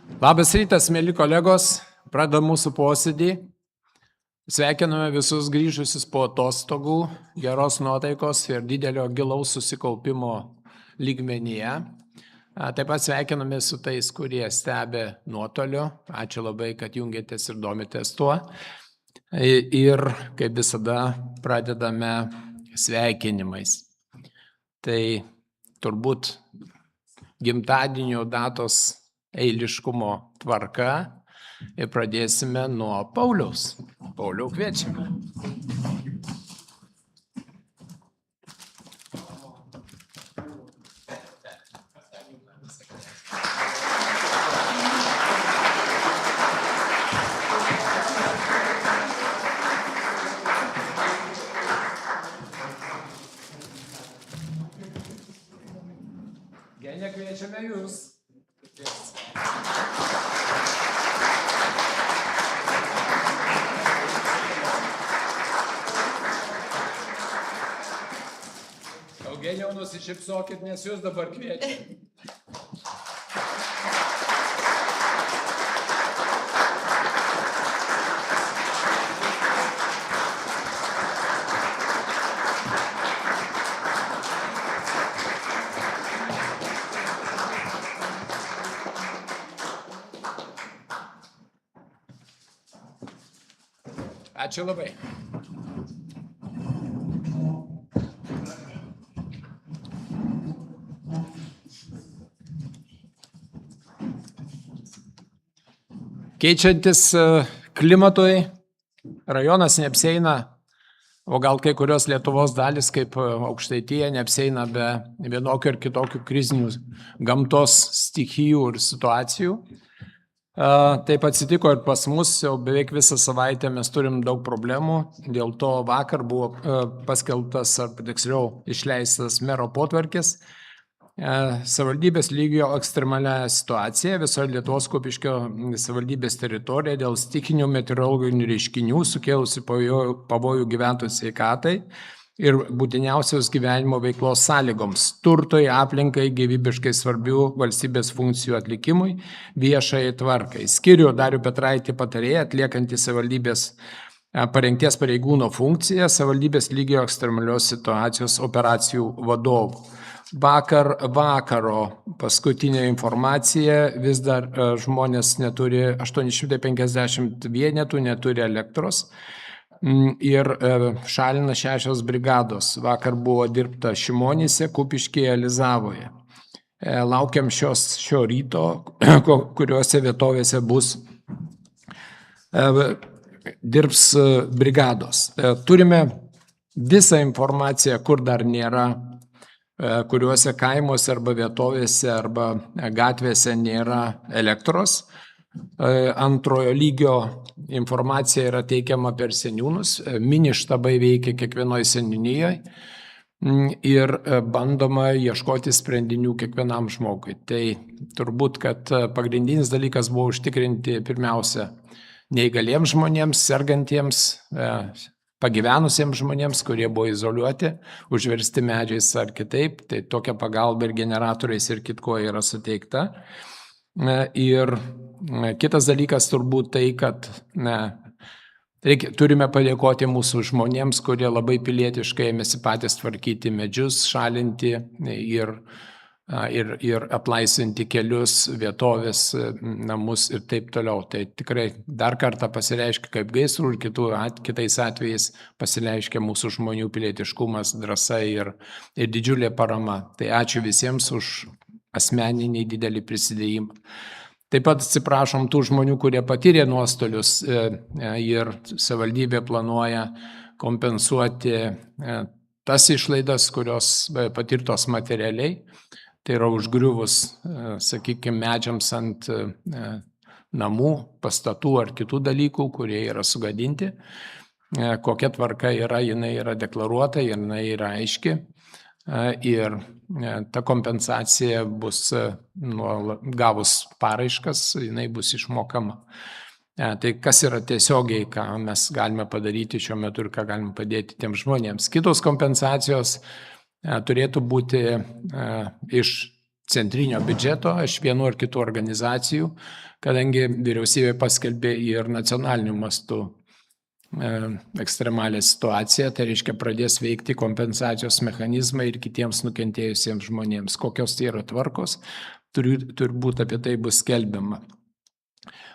Labas rytas, mėly kolegos, pradedam mūsų posėdį. Sveikiname visus grįžusius po atostogų, geros nuotaikos ir didelio gilaus susikaupimo lygmenyje. Taip pat sveikiname su tais, kurie stebi nuotoliu. Ačiū labai, kad jungiatės ir domitės tuo. Ir kaip visada pradedame sveikinimais. Tai turbūt gimtadienio datos eiliškumo tvarka ir pradėsime nuo Pauliaus. Pauliau, kviečiame. Genė, kviečiame jūs. Eugenijau, nusišypsokit, nes jūs dabar kviečia. Ačiū labai. Keičiantis klimatui, rajonas neapsieina, o gal kai kurios Lietuvos dalis, kaip Aukštaitija, neapsieina be vienokių ir kitokių krizinių gamtos stichijų ir situacijų. Taip atsitiko ir pas mus, jau beveik visą savaitę mes turim daug problemų, dėl to vakar buvo paskelbtas, ar tiksliau išleistas mero potvarkis. Savivaldybės lygio ekstremalią situaciją visoje Lietuvos Kupiškio savivaldybės teritorijoje dėl stichinių meteorologinių reiškinių sukėlusių pavojų gyventojų sveikatai ir būtiniausios gyvenimo veiklos sąlygoms, turtui, aplinkai, gyvybiškai svarbių valstybės funkcijų atlikimui, viešai tvarkai. Skiriu Darių Petraitį patarėją, atliekantį savivaldybės parengties pareigūno funkciją, savivaldybės lygio ekstremalios situacijos operacijų vadovų. Vakaro paskutinė informacija, vis dar žmonės neturi, 850 vienetų neturi elektros ir šalina 6 brigados. Vakar buvo dirbta Šimonyse, Kupiškyje, Elizavoje. Laukiam šio ryto, kuriuose vietovėse dirbs brigados. Turime visą informaciją, kur dar nėra, kuriuose kaimuose arba vietovėse arba gatvėse nėra elektros. Antrojo lygio informacija yra teikiama per seniūnus, mini štabai veikia kiekvienoje seniūnijoje ir bandoma ieškoti sprendinių kiekvienam žmogui. Tai turbūt, kad pagrindinis dalykas buvo užtikrinti pirmiausia neįgaliems žmonėms, sergantiems, pagyvenusiems žmonėms, kurie buvo izoliuoti, užversti medžiais ar kitaip, tai tokia pagalba ir generatoriais ir kitko yra suteikta. Ir kitas dalykas turbūt tai, kad turime padėkoti mūsų žmonėms, kurie labai pilietiškai ėmėsi patys tvarkyti medžius, šalinti ir atlaisvinti kelius, vietovės, namus ir taip toliau. Tai tikrai dar kartą pasireiškia kaip gaisrų ir kitais atvejais pasireiškia mūsų žmonių pilietiškumas, drąsa ir didžiulė parama. Tai ačiū visiems už asmeninį didelį prisidėjimą. Taip pat atsiprašom tų žmonių, kurie patyrė nuostolius ir savivaldybė planuoja kompensuoti tas išlaidas, kurios patirtos materialiai. Tai yra užgriuvus, sakykime, medžiams ant namų, pastatų ar kitų dalykų, kurie yra sugadinti. Kokia tvarka yra, jinai yra deklaruota, jinai yra aiški. Ir ta kompensacija bus, gavus paraiškas, jinai bus išmokama. Tai kas yra tiesiogiai, ką mes galime padaryti šiuo metu ir ką galime padėti tiems žmonėms. Kitos kompensacijos turėtų būti iš centrinio biudžeto iš vienų ar kitų organizacijų, kadangi vyriausybė paskelbė ir nacionaliniu mastu ekstremalią situaciją, tai reiškia pradės veikti kompensacijos mechanizmai ir kitiems nukentėjusiems žmonėms. Kokios tai yra tvarkos, turbūt apie tai bus skelbiama.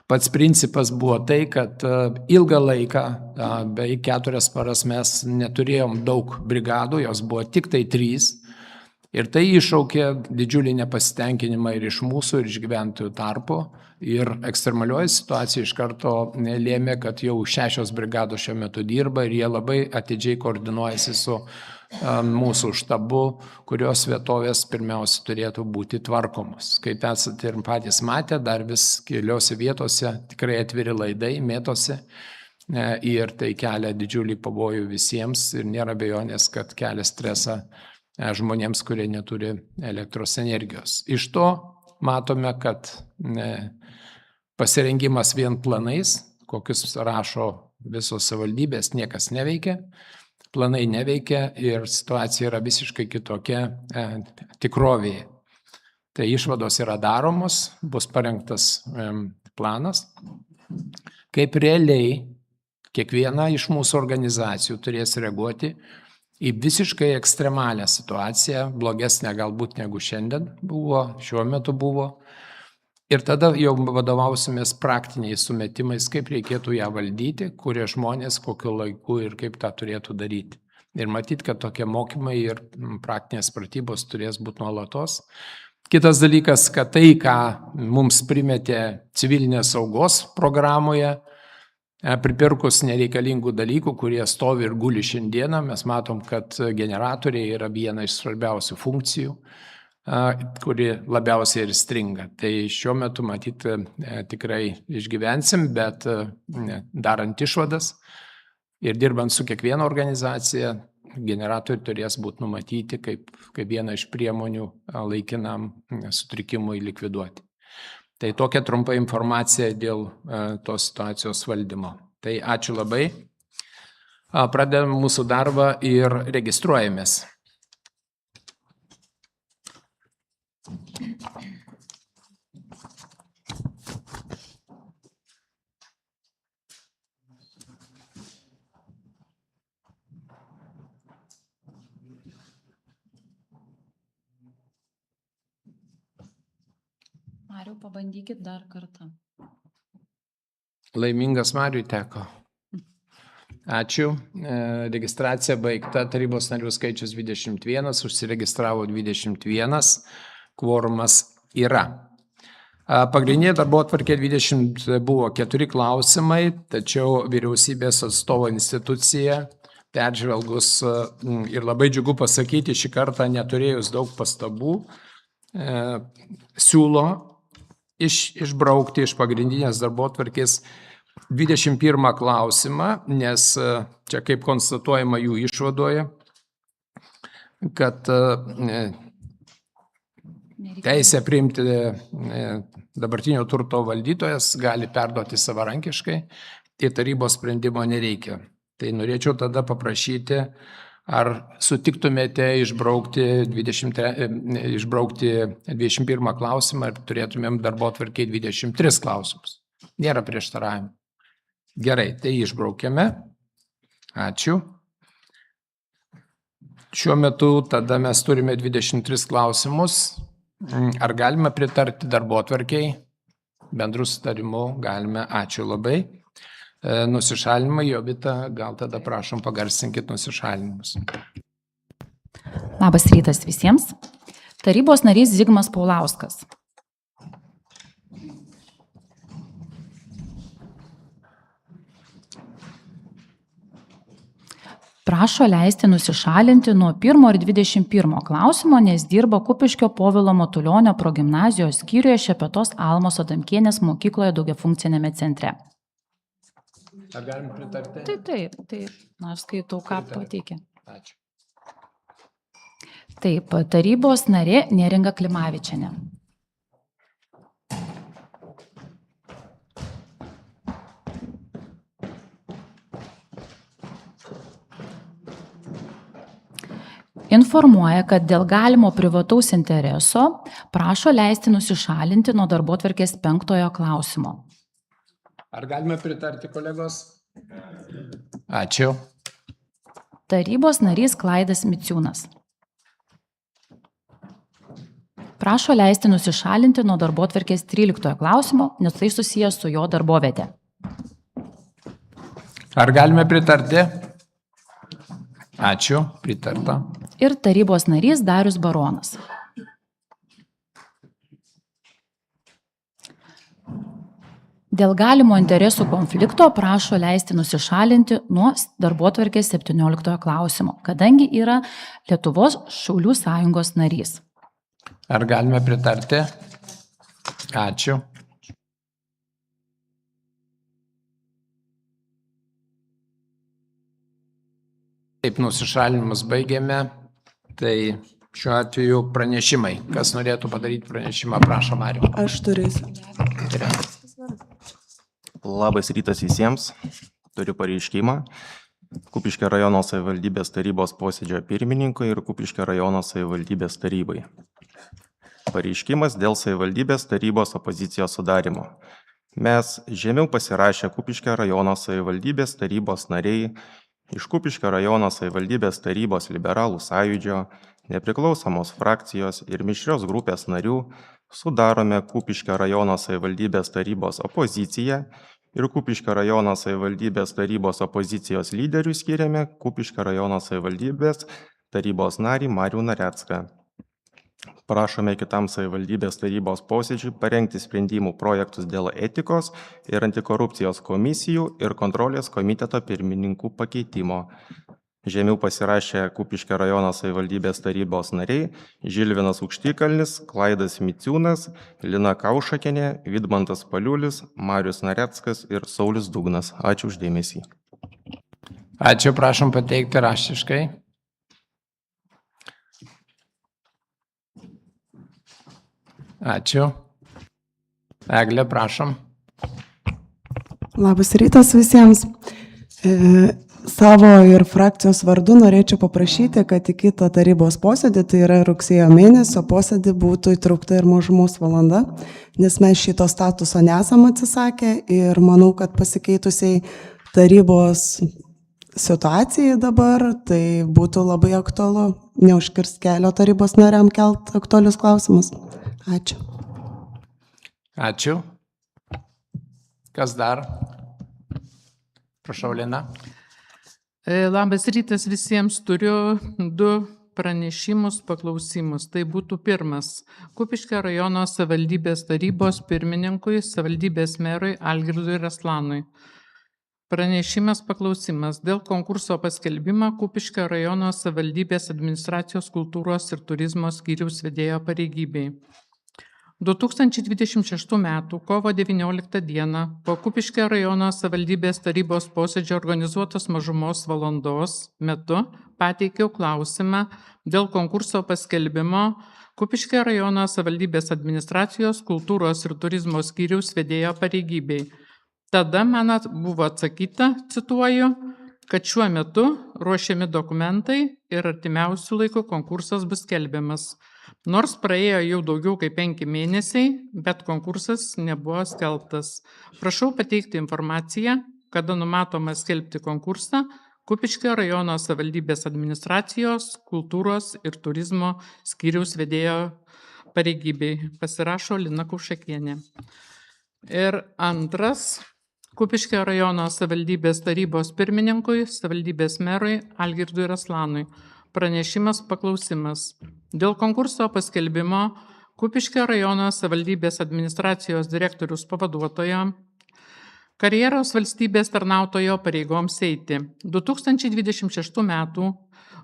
Pats principas buvo tai, kad ilgą laiką, beveik 4 paras mes neturėjom daug brigadų, jos buvo tik tai 3. Ir tai iššaukė didžiulį nepasitenkinimą ir iš mūsų, ir iš gyventojų tarpo. Ir ekstremalioji situacija iš karto lėmė, kad jau 6 brigados šiuo metu dirba ir jie labai atidžiai koordinuojasi su mūsų štabu, kurios vietovės pirmiausia turėtų būti tvarkomos. Kaip esate ir patys matę, dar vis keliose vietose tikrai atviri laidai mėtosi ir tai kelia didžiulį pavojų visiems ir nėra abejonės, kad kelia stresą žmonėms, kurie neturi elektros energijos. Iš to matome, kad pasirengimas vien planais, kokius rašo visos savivaldybės, niekas neveikia, planai neveikia ir situacija yra visiškai kitokia tikrovėje. Tai išvados yra daromos, bus parengtas planas, kaip realiai kiekviena iš mūsų organizacijų turės reaguoti į visiškai ekstremalią situaciją, blogesnę galbūt negu šiandien buvo, šiuo metu buvo. Ir tada jau vadovausimės praktiniais sumetimais, kaip reikėtų ją valdyti, kurie žmonės, kokiu laiku ir kaip tą turėtų daryti. Ir matyti, kad tokie mokymai ir praktinės pratybos turės būti nuolatos. Kitas dalykas, kad tai, ką mums primetė civilinės saugos programoje, pripirkus nereikalingų dalykų, kurie stovi ir guli šiandieną, mes matom, kad generatoriai yra viena iš svarbiausių funkcijų, kuri labiausiai ir stringa. Tai šiuo metu matyti tikrai išgyvensim, bet darant išvadas ir dirbant su kiekviena organizacija, generatoriai turės būti numatyti kaip viena iš priemonių laikinam sutrikimui likviduoti. Tai tokia trumpa informacija dėl tos situacijos valdymo. Tai ačiū labai. Pradedam mūsų darbą ir registruojamės. Mariau, pabandykit dar kartą. Laimingas Mariui teko. Ačiū. Registracija baigta. Tarybos narių skaičius 21, užsiregistravo 21, kvorumas yra. Pagrindinė darbotvarkė 20 buvo 4 klausimai, tačiau vyriausybės atstovo institucija peržvelgus ir labai džiugu pasakyti, šį kartą neturėjus daug pastabų, siūlo išbraukti iš pagrindinės darbotvarkės 21 klausimą, nes čia kaip konstatuojama jų išvadoje, kad teisę priimti dabartinio turto valdytojas gali perduoti savarankiškai, tai tarybos sprendimo nereikia. Tai norėčiau tada paprašyti, ar sutiktumėte išbraukti 21 klausimą ir turėtumėm darbotvarkėje 23 klausimus. Nėra prieštaravimų. Gerai, tai išbraukėme. Ačiū. Šiuo metu tada mes turime 23 klausimus. Ar galime pritarti darbotvarkei? Bendrų sutarimų galime. Ačiū labai. Nusišalinimą, Jovita, gal tada prašom pagarsinkit nusišalinimus. Labas rytas visiems. Tarybos narys Zigmas Paulauskas. Prašo leisti nusišalinti nuo 1 ir 21 klausimo, nes dirba Kupiškio Povilo Matulionio progimnazijos skyriuje Šepetos Almos Adamkienės mokykloje daugiafunkcinėme centre. Ar galim pritarti? Taip. Na, aš skaitau, ką pateikė. Ačiū. Taip, tarybos narė Neringa Klimavičienė. informuoja, kad dėl galimo privataus intereso prašo leisti nusišalinti nuo darbotvarkės 5 klausimo. Ar galime pritarti, kolegos? Ačiū. Tarybos narys Klaidas Miciūnas. Prašo leisti nusišalinti nuo darbotvarkės 13 klausimo, nes tai susijęs su jo darboviete. Ar galime pritarti? Ačiū, pritarta. Ir tarybos narys Darius Baronas. Dėl galimo interesų konflikto prašo leisti nusišalinti nuo darbotvarkės 17 klausimo, kadangi yra Lietuvos Šaulių sąjungos narys. Ar galime pritarti? Ačiū. Taip, nusišalinimus baigėme. Tai šiuo atveju pranešimai. Kas norėtų padaryti pranešimą, prašom, Mariau. Aš turėsiu. Labas rytas visiems. Turiu pareiškimą. Kupiškio rajono savivaldybės tarybos posėdžio pirmininkui ir Kupiškio rajono savivaldybės tarybai. Pareiškimas dėl savivaldybės tarybos opozicijos sudarimo. Mes žemiau pasirašę Kupiškio rajono savivaldybės tarybos nariai iš Kupiškio rajono savivaldybės tarybos liberalų sąjūdžio, nepriklausomos frakcijos ir mišrios grupės narių sudarome Kupiškio rajono savivaldybės tarybos opoziciją ir Kupiškio rajono savivaldybės tarybos opozicijos lyderių skiriame Kupiškio rajono savivaldybės tarybos narį Marių Narecką. Prašome kitam savivaldybės tarybos posėdžiui parengti sprendimų projektus dėl etikos ir antikorupcijos komisijų ir kontrolės komiteto pirmininkų pakeitimo. Žemiau pasirašė Kupiškio rajono savivaldybės tarybos nariai Žilvinas Aukštikalnis, Klaidas Miciūnas, Lina Kaušakienė, Vidmantas Paliulis, Marius Nareckas ir Saulius Dugnas. Ačiū už dėmesį. Ačiū, prašom pateikti raštiškai. Ačiū. Eglė, prašom. Labas rytas visiems. Savo ir frakcijos vardu norėčiau paprašyti, kad į kitą tarybos posėdį, tai yra rugsėjo mėnesio posėdį, būtų įtraukta ir mažumos valanda, nes mes šito statuso nesam atsisakę ir manau, kad pasikeitusiai tarybos situacijai dabar, tai būtų labai aktualu neužkirst kelio tarybos nariam kelt aktualius klausimus. Ačiū. Ačiū. Kas dar? Prašau, Lina. Labas rytas visiems. Turiu 2 pranešimus, paklausimus. Tai būtų pirmas. Kupiškio rajono savivaldybės tarybos pirmininkui, savivaldybės merui Algirdui Raslanui. Pranešimas, paklausimas. Dėl konkurso paskelbimo Kupiškio rajono savivaldybės administracijos kultūros ir turizmo skyriaus vedėjo pareigybei. 2026 m. kovo 19 d. po Kupiškio rajono savivaldybės tarybos posėdžio organizuotos mažumos valandos metu pateikiau klausimą dėl konkurso paskelbimo Kupiškio rajono savivaldybės administracijos kultūros ir turizmo skyriaus vedėjo pareigybei. Tada man buvo atsakyta, cituoju, kad šiuo metu ruošiami dokumentai ir artimiausių laikų konkursas bus skelbiamas. Nors praėjo jau daugiau kaip 5 mėnesiai, bet konkursas nebuvo skelbtas. Prašau pateikti informaciją, kada numatoma skelbti konkursą Kupiškio rajono savivaldybės administracijos, kultūros ir turizmo skyriaus vedėjo pareigybei. Pasirašo Lina Kaušakienė. Ir antras, Kupiškio rajono savivaldybės tarybos pirmininkui, savivaldybės merui Algirdui Raslanui. Pranešimas, paklausimas. Dėl konkurso paskelbimo Kupiškio rajono savivaldybės administracijos direktoriaus pavaduotojo karjeros valstybės tarnautojo pareigoms eiti. 2026 m.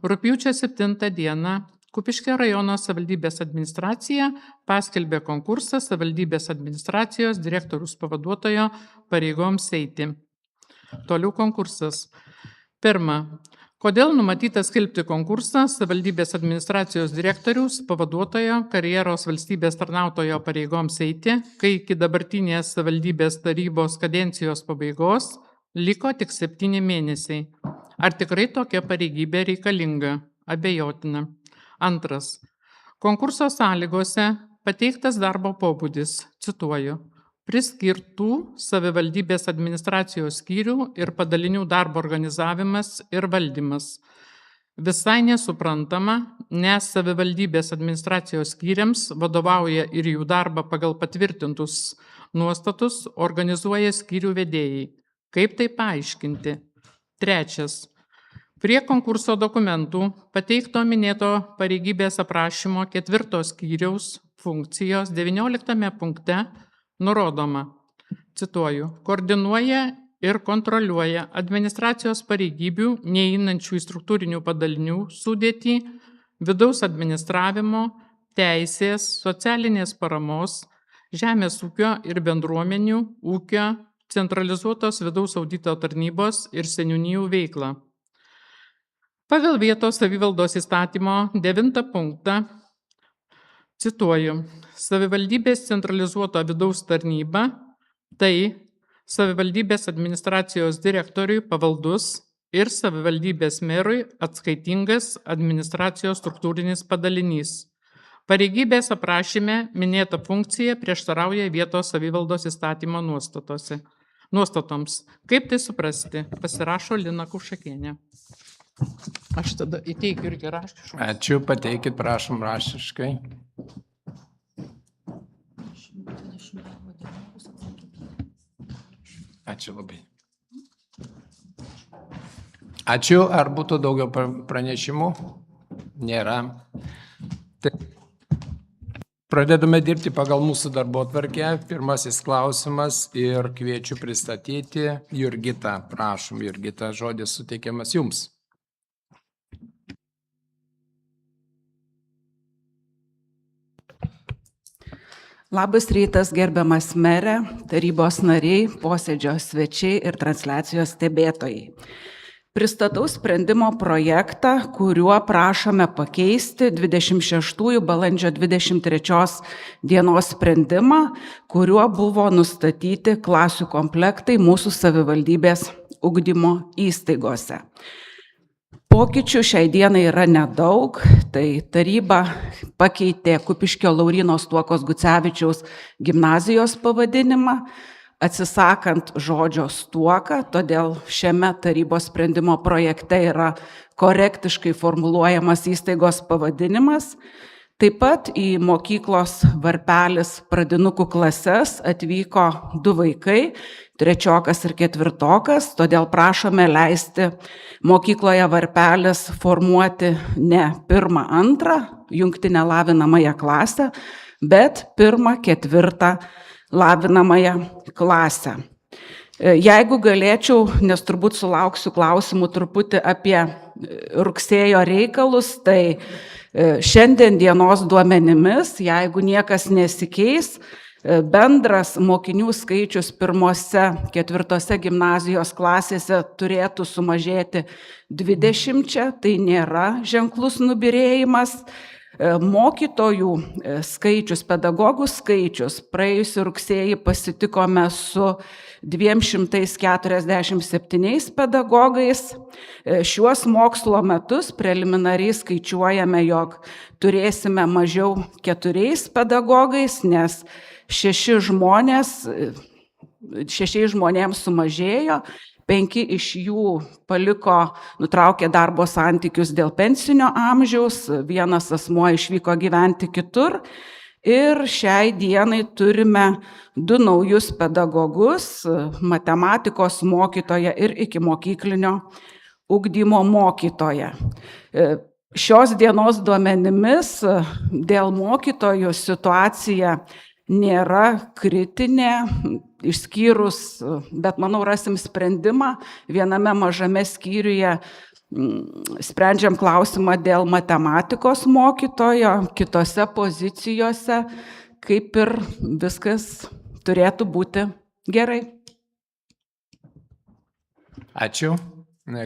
rugpjūčio 7 d. Kupiškio rajono savivaldybės administracija paskelbė konkursą savivaldybės administracijos direktoriaus pavaduotojo pareigoms eiti. Toliau konkursas. Pirma. Kodėl numatyta skelbti konkursą savivaldybės administracijos direktoriaus pavaduotojo karjeros valstybės tarnautojo pareigoms eiti, kai iki dabartinės savivaldybės tarybos kadencijos pabaigos liko tik 7 mėnesiai? Ar tikrai tokia pareigybė reikalinga? Abejotina. Antras. Konkurso sąlygose pateiktas darbo pobūdis, cituoju, priskirtų savivaldybės administracijos skyrių ir padalinių darbo organizavimas ir valdymas. Visai nesuprantama, nes savivaldybės administracijos skyriams vadovauja ir jų darbą pagal patvirtintus nuostatus organizuoja skyrių vedėjai. Kaip tai paaiškinti? Trečias. Prie konkurso dokumentų pateikto minėto pareigybės aprašymo 4 skyriaus funkcijos 19 punkte nurodoma, cituoju, koordinuoja ir kontroliuoja administracijos pareigybių neįeinančių į struktūrinių padalinių sudėtį, vidaus administravimo, teisės, socialinės paramos, žemės ūkio ir bendruomenių, ūkio, centralizuotos vidaus audito tarnybos ir seniūnijų veiklą. Pagal vietos savivaldos įstatymo 9 punktą, cituoju, savivaldybės centralizuota vidaus tarnyba, tai savivaldybės administracijos direktoriui pavaldus ir savivaldybės merui atskaitingas administracijos struktūrinis padalinys. Pareigybės aprašyme minėta funkcija prieštarauja vietos savivaldos įstatymo nuostatoms. Kaip tai suprasti? Pasirašo Lina Kaušakienė. Aš tada įteikiu irgi raštiškai. Ačiū, pateikit, prašom, raštiškai. Ačiū labai. Ačiū. Ar būtų daugiau pranešimų? Nėra. Pradedame dirbti pagal mūsų darbotvarkę. Pirmasis klausimas ir kviečiu pristatyti Jurgitą. Prašom, Jurgita, žodis suteikiamas jums. Labas rytas, gerbiamas merė, tarybos nariai, posėdžio svečiai ir transliacijos stebėtojai. Pristatau sprendimo projektą, kuriuo prašome pakeisti 26 balandžio 23 dienos sprendimą, kuriuo buvo nustatyti klasių komplektai mūsų savivaldybės ugdymo įstaigose. Pokyčių šiai dienai yra nedaug, tai taryba pakeitė Kupiškio Lauryno Stuokos Gucevičiaus gimnazijos pavadinimą, atsisakant žodžio Stuoka, todėl šiame tarybos sprendimo projekte yra korektiškai formuluojamas įstaigos pavadinimas. Taip pat į mokyklos Varpelis pradinukų klases atvyko 2 vaikai, 3 ir 4, todėl prašome leisti mokykloje Varpelis formuoti ne 1-2 jungtinę lavinamąją klasę, bet 1-4 lavinamąją klasę. Jeigu galėčiau, nes turbūt sulauksiu klausimų truputį apie rugsėjo reikalus, tai šiandien dienos duomenimis, jeigu niekas nesikeis, bendras mokinių skaičius 1-4 gimnazijos klasėse turėtų sumažėti 20, tai nėra ženklus nubyrėjimas. Mokytojų skaičius, pedagogų skaičius praėjusį rugsėjį pasitikome su 247 pedagogais. Šiuos mokslo metus preliminariai skaičiuojame, jog turėsime mažiau 4 pedagogais, nes 6 žmonėms sumažėjo, 5 iš jų nutraukė darbo santykius dėl pensinio amžiaus, 1 asmuo išvyko gyventi kitur ir šiai dienai turime 2 naujus pedagogus, matematikos mokytoją ir ikimokyklinio ugdymo mokytoją. Šios dienos duomenimis dėl mokytojų situacija nėra kritinė, išskyrus, bet manau rasim sprendimą, viename mažame skyriuje sprendžiam klausimą dėl matematikos mokytojo, kitose pozicijose kaip ir viskas turėtų būti gerai. Ačiū.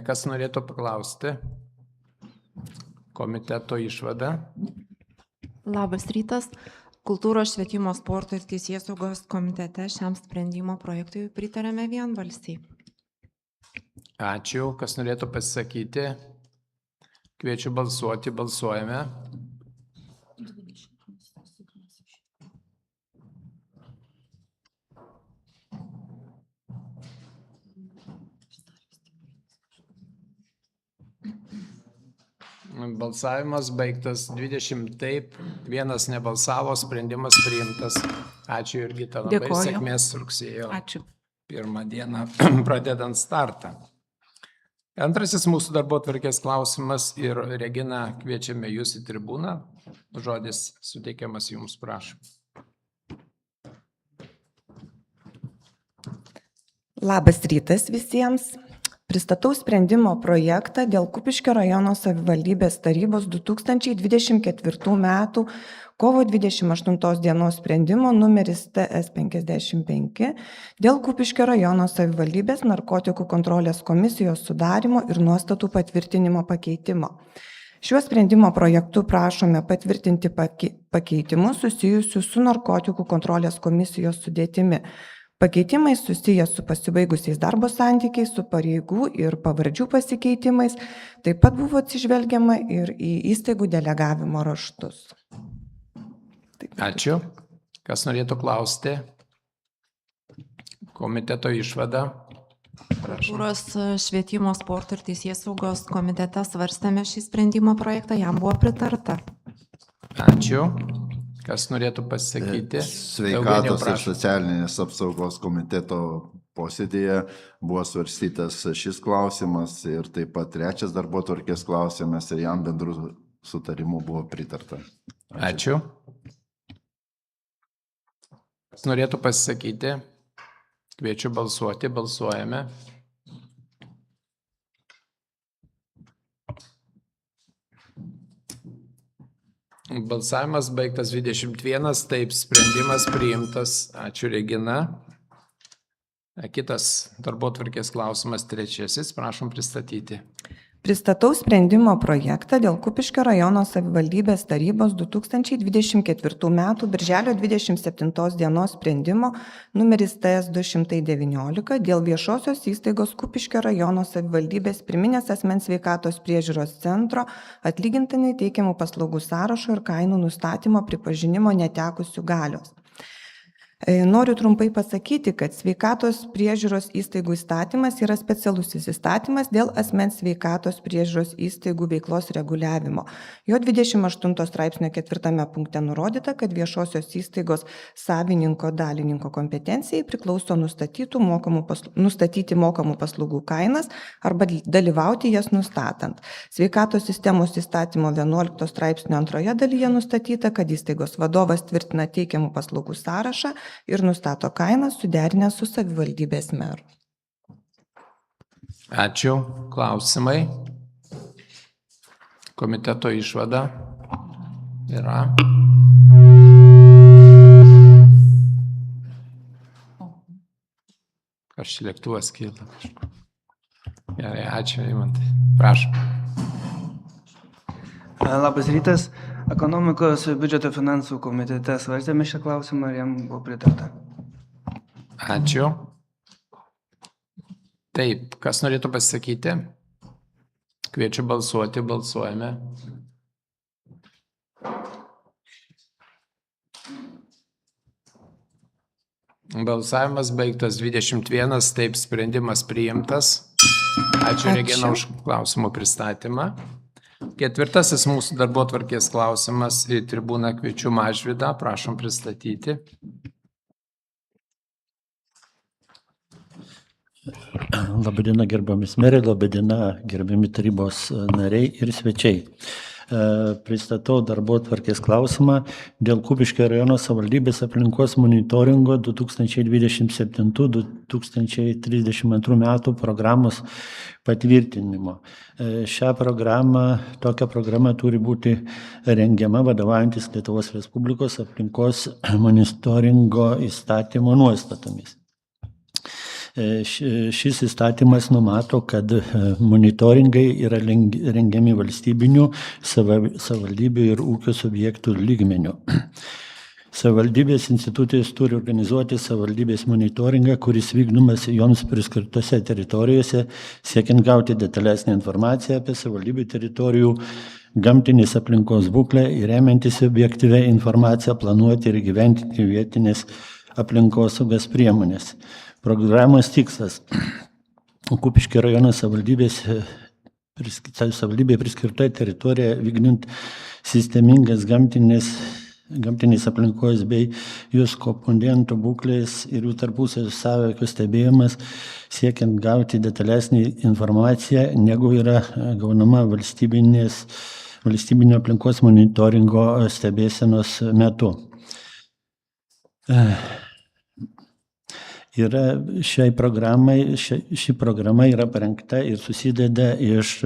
Kas norėtų paklausti? Komiteto išvada. Labas rytas. Kultūros, švietimo, sporto ir teisėsaugos komitete šiam sprendimo projektui pritarėme vienbalsiai. Ačiū. Kas norėtų pasisakyti? Kviečiu balsuoti. Balsuojame. Balsavimas baigtas 20 taip, 1 nebalsavo, sprendimas priimtas. Ačiū Jurgita, labai Dėkoju. sėkmės rugsėjo Ačiū. 1 dieną pradedant startą. Antrasis mūsų darbotvarkės klausimas ir Regina, kviečiame jūs į tribūną. Žodis suteikiamas jums, prašom. Labas rytas visiems. Pristatau sprendimo projektą dėl Kupiškio rajono savivaldybės tarybos 2024 metų kovo 28 dienos sprendimo numeris TS55 dėl Kupiškio rajono savivaldybės narkotikų kontrolės komisijos sudarimo ir nuostatų patvirtinimo pakeitimo. Šiuo sprendimo projektu prašome patvirtinti pakeitimus susijusius su narkotikų kontrolės komisijos sudėtimi. Pakeitimai susijęs su pasibaigusiais darbo santykiais, su pareigų ir pavardžių pasikeitimais. Taip pat buvo atsižvelgiama ir į įstaigų delegavimo raštus. Ačiū. Kas norėtų klausti? Komiteto išvada. Kultūros, švietimo, sporto ir teisėsaugos komitete svarstėme šį sprendimo projektą, jam buvo pritarta. Ačiū. Kas norėtų pasakyti? Sveikatos ir socialinės apsaugos komiteto posėdėje buvo svarstytas šis klausimas ir taip pat trečias darbotvarkės klausimas ir jam bendrų sutarimų buvo pritarta. Ačiū. Kas norėtų pasakyti? Kviečiu balsuoti, balsuojame. Balsavimas baigtas 21, taip, sprendimas priimtas. Ačiū Regina. Kitas darbotvarkės klausimas, trečiasis, prašom pristatyti. Pristatau sprendimo projektą dėl Kupiškio rajono savivaldybės tarybos 2024 metų birželio 27 dienos sprendimo numeris TS 219 dėl viešosios įstaigos Kupiškio rajono savivaldybės pirminės asmens sveikatos priežiūros centro atlygintinai teikiamų paslaugų sąrašo ir kainų nustatymo pripažinimo netekusių galios. Noriu trumpai pasakyti, kad sveikatos priežiūros įstaigų įstatymas yra specialusis įstatymas dėl asmens sveikatos priežiūros įstaigų veiklos reguliavimo. Jo 28 straipsnio 4 punkte nurodyta, kad viešosios įstaigos savininko dalininko kompetencijai priklauso nustatyti mokamų paslaugų kainas arba dalyvauti jas nustatant. Sveikatos sistemos įstatymo 11 straipsnio 2 dalyje nustatyta, kad įstaigos vadovas tvirtina teikiamų paslaugų sąrašą ir nustato kainą suderinę su savivaldybės meru. Ačiū. Klausimai. Komiteto išvada yra. Kažkaip lėktuvas kyla. Gerai, ačiū, Imantai. Prašom. Labas rytas. Ekonomikos biudžeto finansų komitete svarstėme šią klausimą ir jam buvo pritarta. Ačiū. Taip, kas norėtų pasakyti? Kviečiu balsuoti, balsuojame. Balsavimas baigtas 21, taip, sprendimas priimtas. Ačiū Regina už klausimų pristatymą. Ketvirtasis mūsų darbotvarkės klausimas, į tribūną kviečiu Mažvydą, prašom pristatyti. Labadiena gerbiamis merė, labadiena gerbiami tarybos nariai ir svečiai. Pristatau darbotvarkės klausimą dėl Kupiškio rajono savivaldybės aplinkos monitoringo 2027-2032 metų programos patvirtinimo. Tokia programa turi būti rengiama vadovaujantis Lietuvos Respublikos aplinkos monitoringo įstatymo nuostatomis. Šis įstatymas numato, kad monitoringai yra rengiami valstybinių, savivaldybių ir ūkio subjektų lygmenių. Savivaldybės institucijos turi organizuoti savivaldybės monitoringą, kuris vykdomas joms priskirtose teritorijose, siekiant gauti detalesnę informaciją apie savivaldybių teritorijų gamtinės aplinkos būklę ir remiantis objektyvę informaciją planuoti ir įgyvendinti vietinės aplinkosaugos priemonės. Programos tikslas Kupiškio rajono savivaldybės savivaldybėje priskirtoje teritorijoje vykdant sistemingas gamtinės aplinkos bei jos komponentų būklės ir jų tarpusavio sąveikos stebėjimas, siekiant gauti detalesnį informaciją, negu yra gaunama valstybinio aplinkos monitoringo stebėsenos metu. Ši programa yra parengta ir susideda iš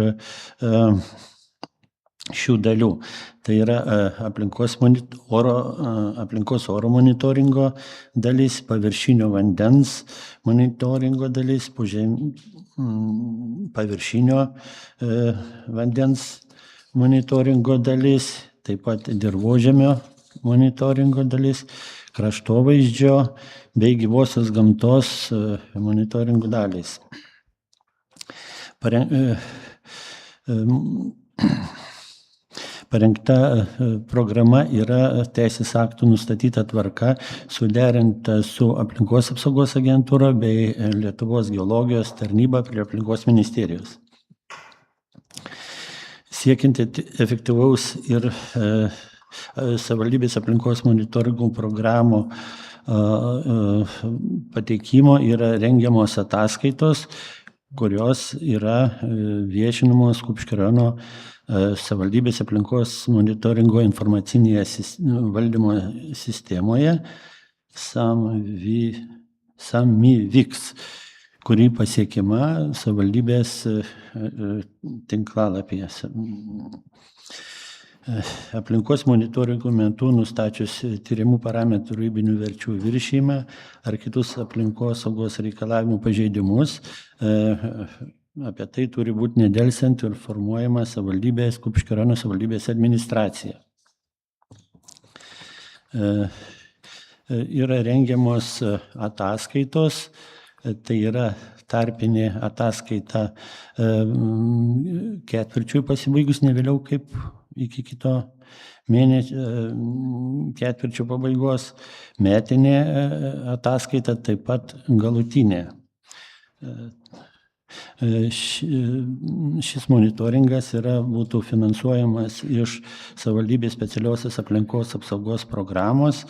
šių dalių. Tai yra aplinkos oro monitoringo dalis, paviršinio vandens monitoringo dalis, paviršinio vandens monitoringo dalis, taip pat dirvožemio monitoringo dalis, kraštovaizdžio bei gyvosios gamtos monitoringo dalys. Parengta programa yra teisės aktų nustatyta tvarka, suderinta su aplinkos apsaugos agentūra bei Lietuvos geologijos tarnyba prie aplinkos ministerijos. Siekiant efektyvaus ir savivaldybės aplinkos monitoringo programų pateikimo yra rengiamos ataskaitos, kurios yra viešinamos Kupiškio rajono savivaldybės aplinkos monitoringo informacinėje valdymo sistemoje SAMIVIX, kuri pasiekiama savivaldybės tinklalapyje. Aplinkos monitoringo metu nustačius tyrimų parametrų ribinių verčių viršijimą ar kitus aplinkos saugos reikalavimų pažeidimus, apie tai turi būti nedelsiant informuojama savivaldybės, Kupiškio rajono savivaldybės administracija. Yra rengiamos ataskaitos, tai yra tarpinė ataskaita ketvirčiui pasibaigus, ne vėliau kaip iki kito mėnesio ketvirčio pabaigos, metinė ataskaita, taip pat galutinė. Šis monitoringas būtų finansuojamas iš savivaldybės specialiosios aplinkos apsaugos programos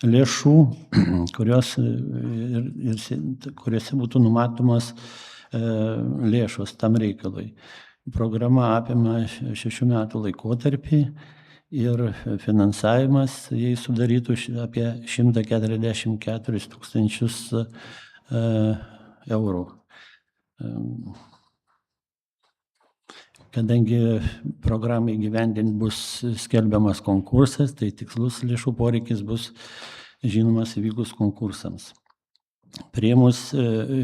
lėšų, kuriuose būtų numatomos lėšos tam reikalui. Programa apima 6 metų laikotarpį ir finansavimas jai sudarytų apie 144 000 eurų. Kadangi programai įgyvendinti bus skelbiamas konkursas, tai tikslus lėšų poreikis bus žinomas įvykus konkursams. Priėmus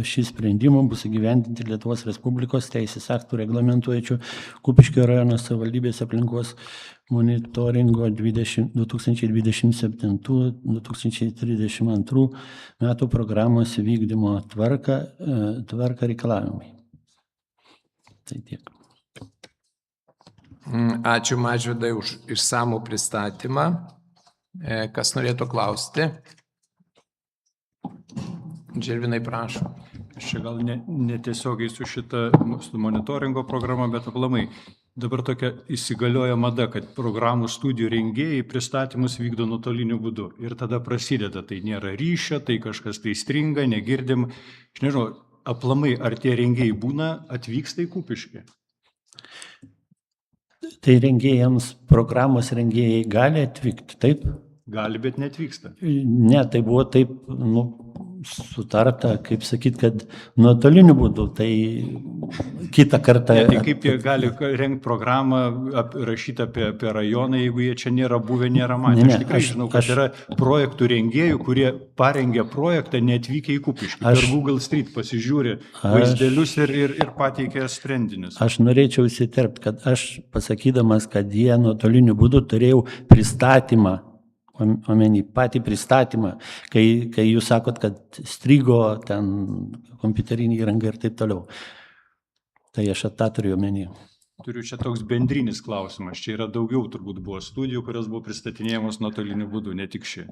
šį sprendimą bus įgyvendinti Lietuvos Respublikos teisės aktų reglamentuojančių Kupiškio rajono savivaldybės aplinkos monitoringo 2027-2032 metų programos vykdymo tvarka reikalavimai. Tai tiek. Ačiū Mažvydai už išsamų pristatymą. Kas norėtų klausti? Žilvinai, prašau. Aš čia gal netiesiogiai su šita monitoringo programa, bet aplamai. Dabar tokia įsigalioja mada, kad programų studijų rengėjai pristatymus vykdo nuotoliniu būdu. Ir tada prasideda, tai nėra ryšio, tai kažkas tai stringa, negirdim. Aš nežinau, aplamai, ar tie rengėjai atvyksta į Kupiškį? Tai rengėjams, programos rengėjai gali atvykti, taip? Gali, bet neatvyksta. Ne, tai buvo taip, sutarta, kaip sakyt, kad nuotoliniu būdu, tai kitą kartą... Tai kaip jie gali rengti programą, rašyti apie rajoną, jeigu jie čia nėra buvę, nėra matę. Aš tikrai žinau, kad yra projektų rengėjų, kurie parengė projektą, neatvykę į Kupiškį. Per Google Street pasižiūri vaizdelius ir pateikė sprendinius. Aš norėčiau įsiterpti, kad aš pasakydamas, kad jie nuotoliniu būdu turėjau pristatymą, omeny patį pristatymą, kai jūs sakot, kad strigo ten kompiuterinį įrangą ir taip toliau. Tai aš tą turiu omeny. Turiu čia toks bendrinis klausimas. Čia yra daugiau turbūt buvo studijų, kurios buvo pristatinėjamos nuotoliniu būdu, ne tik ši.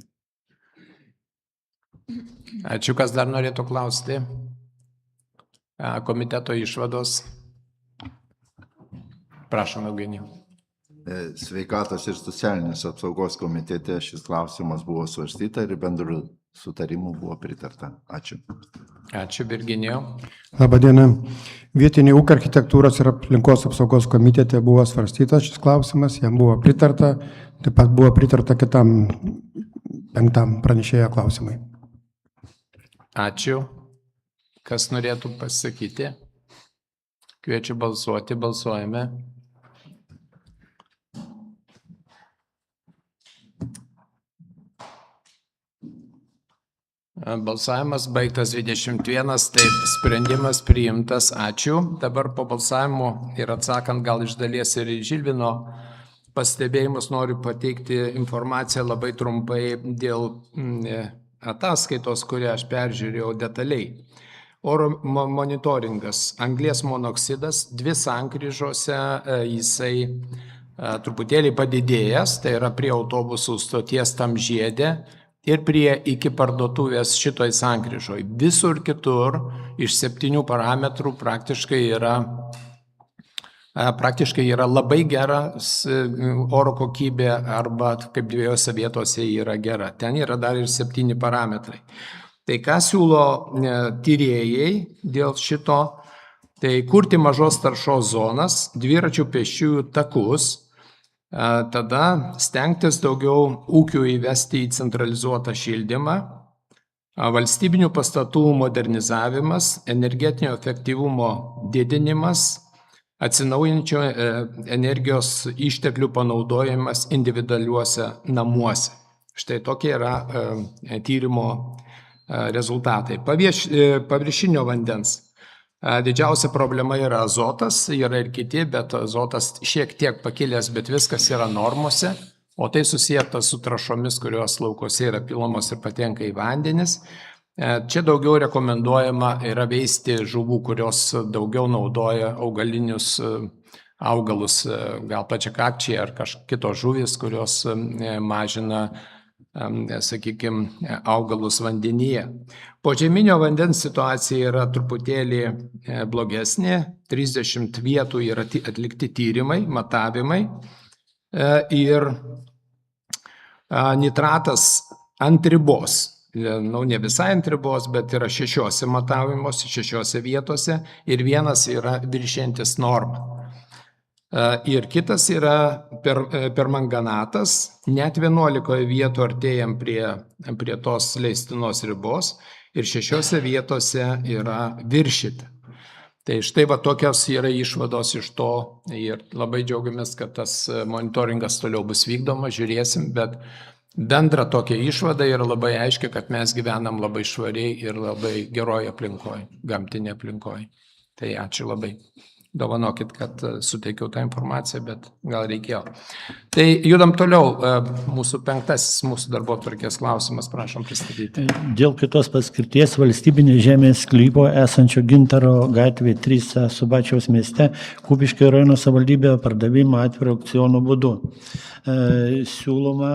Ačiū, kas dar norėtų klausti. Komiteto išvados. Prašom, Eugenijau. Sveikatos ir socialinės apsaugos komitete šis klausimas buvo svarstyta ir bendrų sutarimų buvo pritarta. Ačiū. Ačiū, Virginijau. Labadiena. Vietiniai ūkio architektūros ir aplinkos apsaugos komitete buvo svarstytas šis klausimas, jam buvo pritarta, taip pat buvo pritarta kitam 5 pranešėjo klausimai. Ačiū. Kas norėtų pasakyti? Kviečiu balsuoti, balsuojame. Balsavimas baigtas 21, taip, sprendimas priimtas, ačiū. Dabar po balsavimo ir atsakant gal iš dalies ir Žilvino pastebėjimus noriu pateikti informaciją labai trumpai dėl ataskaitos, kurią aš peržiūrėjau detaliai. Oro monitoringas, anglies monoksidas, 2 sankryžose jisai truputėlį padidėjęs, tai yra prie autobusų stoties tam žiedė ir prie iki parduotuvės šitoj sankryžoj. Visur kitur iš 7 parametrų praktiškai yra labai gera oro kokybė arba kaip 2 vietose yra gera. Ten yra dar ir 7 parametrai. Tai ką siūlo tyrėjai dėl šito, tai kurti mažos taršos zonas, dviračių pėsčiųjų takus, tada stengtis daugiau ūkių įvesti į centralizuotą šildymą, valstybinių pastatų modernizavimas, energetinio efektyvumo didinimas, atsinaujinančio energijos išteklių panaudojimas individualiuose namuose. Štai tokie yra tyrimo rezultatai. Paviršinio vandens. Didžiausia problema yra azotas, yra ir kiti, bet azotas šiek tiek pakilęs, bet viskas yra normose, o tai susijęta su trąšomis, kurios laukose yra pilamos ir patenka į vandenis. Čia daugiau rekomenduojama yra veisti žuvų, kurios daugiau naudoja augalinius augalus, gal plačiakakčiai ar kitos žuvys, kurios mažina, sakykime, augalus vandenyje. Požeminio vandens situacija yra truputėlį blogesnė, 30 vietų yra atlikti tyrimai, matavimai ir nitratas ant ribos. Ne visai ant ribos, bet yra 6 matavimuose, 6 vietose ir vienas yra viršiantis normą. Ir kitas yra permanganatas, net 11 vietų artėjam prie tos leistinos ribos ir 6 vietose yra viršyta. Tai štai va tokios yra išvados iš to ir labai džiaugiamės, kad tas monitoringas toliau bus vykdomas, žiūrėsim, bet bendra tokia išvada yra labai aiški, kad mes gyvenam labai švariai ir labai geroje aplinkoje, gamtinė aplinkoje. Tai ačiū labai. Dovanokit, kad suteikiau tą informaciją, bet gal reikėjo. Tai judam toliau. Mūsų 5. mūsų darbotvarkės klausimas, prašom pristatyti. Dėl kitos paskirties valstybinės žemės sklypo esančio Gintaro gatvė 3 Subačiaus mieste Kupiškio rajono savivaldybė pardavimą atvirą aukciono būdu. Siūloma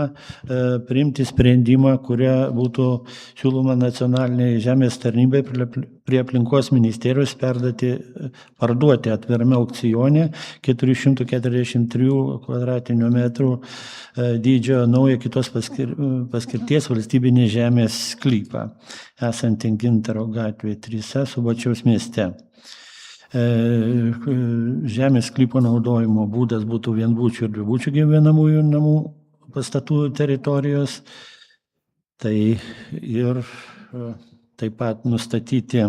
priimti sprendimą, kuria būtų siūloma nacionaliniai žemės tarnybai prie aplinkos ministerijos parduoti atvirame aukcione 443 kvadratinių metrų dydžio naują kitos paskirties valstybinės žemės sklypą, esantį Gintaro gatvė 3 Subačiaus mieste. Žemės sklypo naudojimo būdas būtų vienbučių ir dvibučių gyvenamųjų namų pastatų teritorijos. Tai ir taip pat nustatyti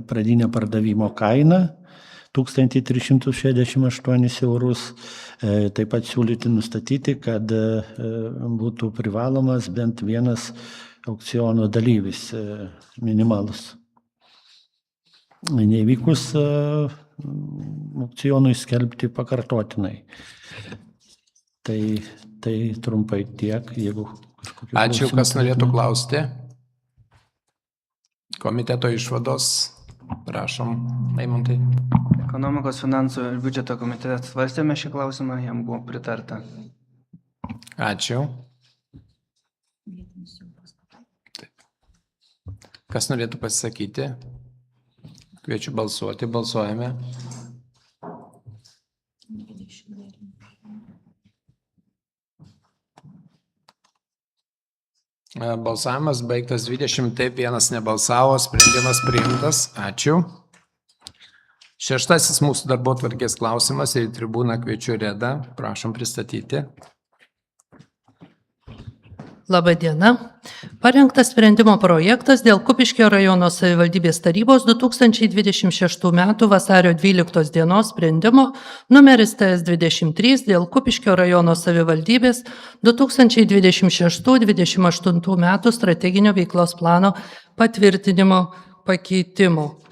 pradinę pardavimo kainą 1368 eurus. Taip pat siūlyti nustatyti, kad būtų privalomas bent vienas aukciono dalyvis minimalus. Nevykus aukcionui skelbti pakartotinai. Tai trumpai tiek, jeigu kažkokių klausimų. Ačiū, kas norėtų klausti. Komiteto išvados, prašom, Eimantai. Ekonomikos, finansų ir biudžeto komitetas svarstėme šį klausimą, jam buvo pritarta. Ačiū. Kas norėtų pasisakyti? Kviečiu balsuoti, balsuojame. Balsavimas baigtas 20, taip, vienas nebalsavo, sprendimas priimtas. Ačiū. Šeštasis mūsų darbotvarkės klausimas ir į tribūną kviečiu Redą. Prašom pristatyti. Labą dieną. Parengtas sprendimo projektas dėl Kupiškio rajono savivaldybės tarybos 2026 m. vasario 12 dienos sprendimo numeris TS23 dėl Kupiškio rajono savivaldybės 2026-2028 m. strateginio veiklos plano patvirtinimo pakeitimų.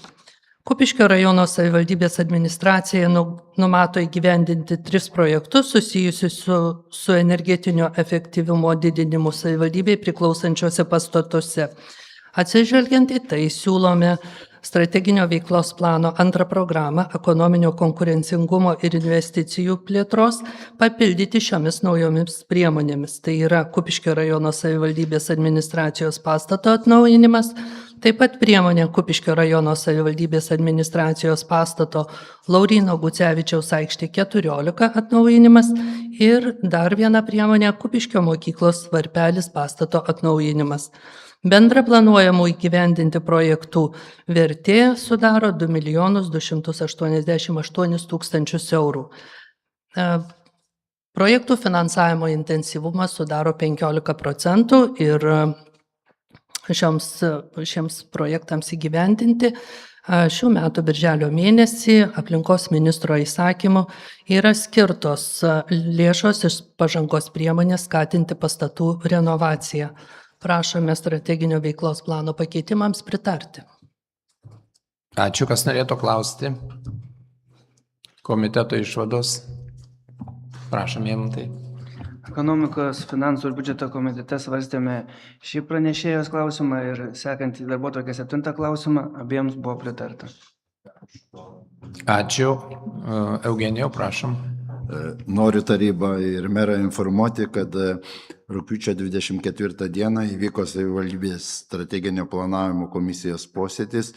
Kupiškio rajono savivaldybės administracija numato įgyvendinti 3 projektus susijusius su energetinio efektyvumo didinimu savivaldybei priklausančiose pastatuose. Atsižvelgiant į tai, siūlome strateginio veiklos plano antrą programą ekonominio konkurencingumo ir investicijų plėtros papildyti šiomis naujomis priemonėmis. Tai yra Kupiškio rajono savivaldybės administracijos pastato atnaujinimas, taip pat priemonė Kupiškio rajono savivaldybės administracijos pastato Lauryno Gucevičiaus aikštė 14 atnaujinimas ir dar viena priemonė Kupiškio mokyklos Varpelis pastato atnaujinimas. Bendra planuojamų įgyvendinti projektų vertė sudaro 2 288 000 eurų. Projektų finansavimo intensyvumas sudaro 15% ir šiems projektams įgyvendinti šių metų birželio mėnesį aplinkos ministro įsakymu yra skirtos lėšos iš pažangos priemonės skatinti pastatų renovaciją. Prašome strateginio veiklos plano pakeitimams pritarti. Ačiū, kas norėtų klausti. Komiteto išvados. Prašom, Eimantai. Ekonomikos, finansų ir biudžeto komitete svarstėme šį pranešėjos klausimą ir sekantį darbotvarkės 7 klausimą abiems buvo pritarta. Ačiū. Eugenijau, prašom. Noriu tarybą ir merą informuoti, kad rugpjūčio 24 dieną įvyko savivaldybės strateginio planavimo komisijos posėdis,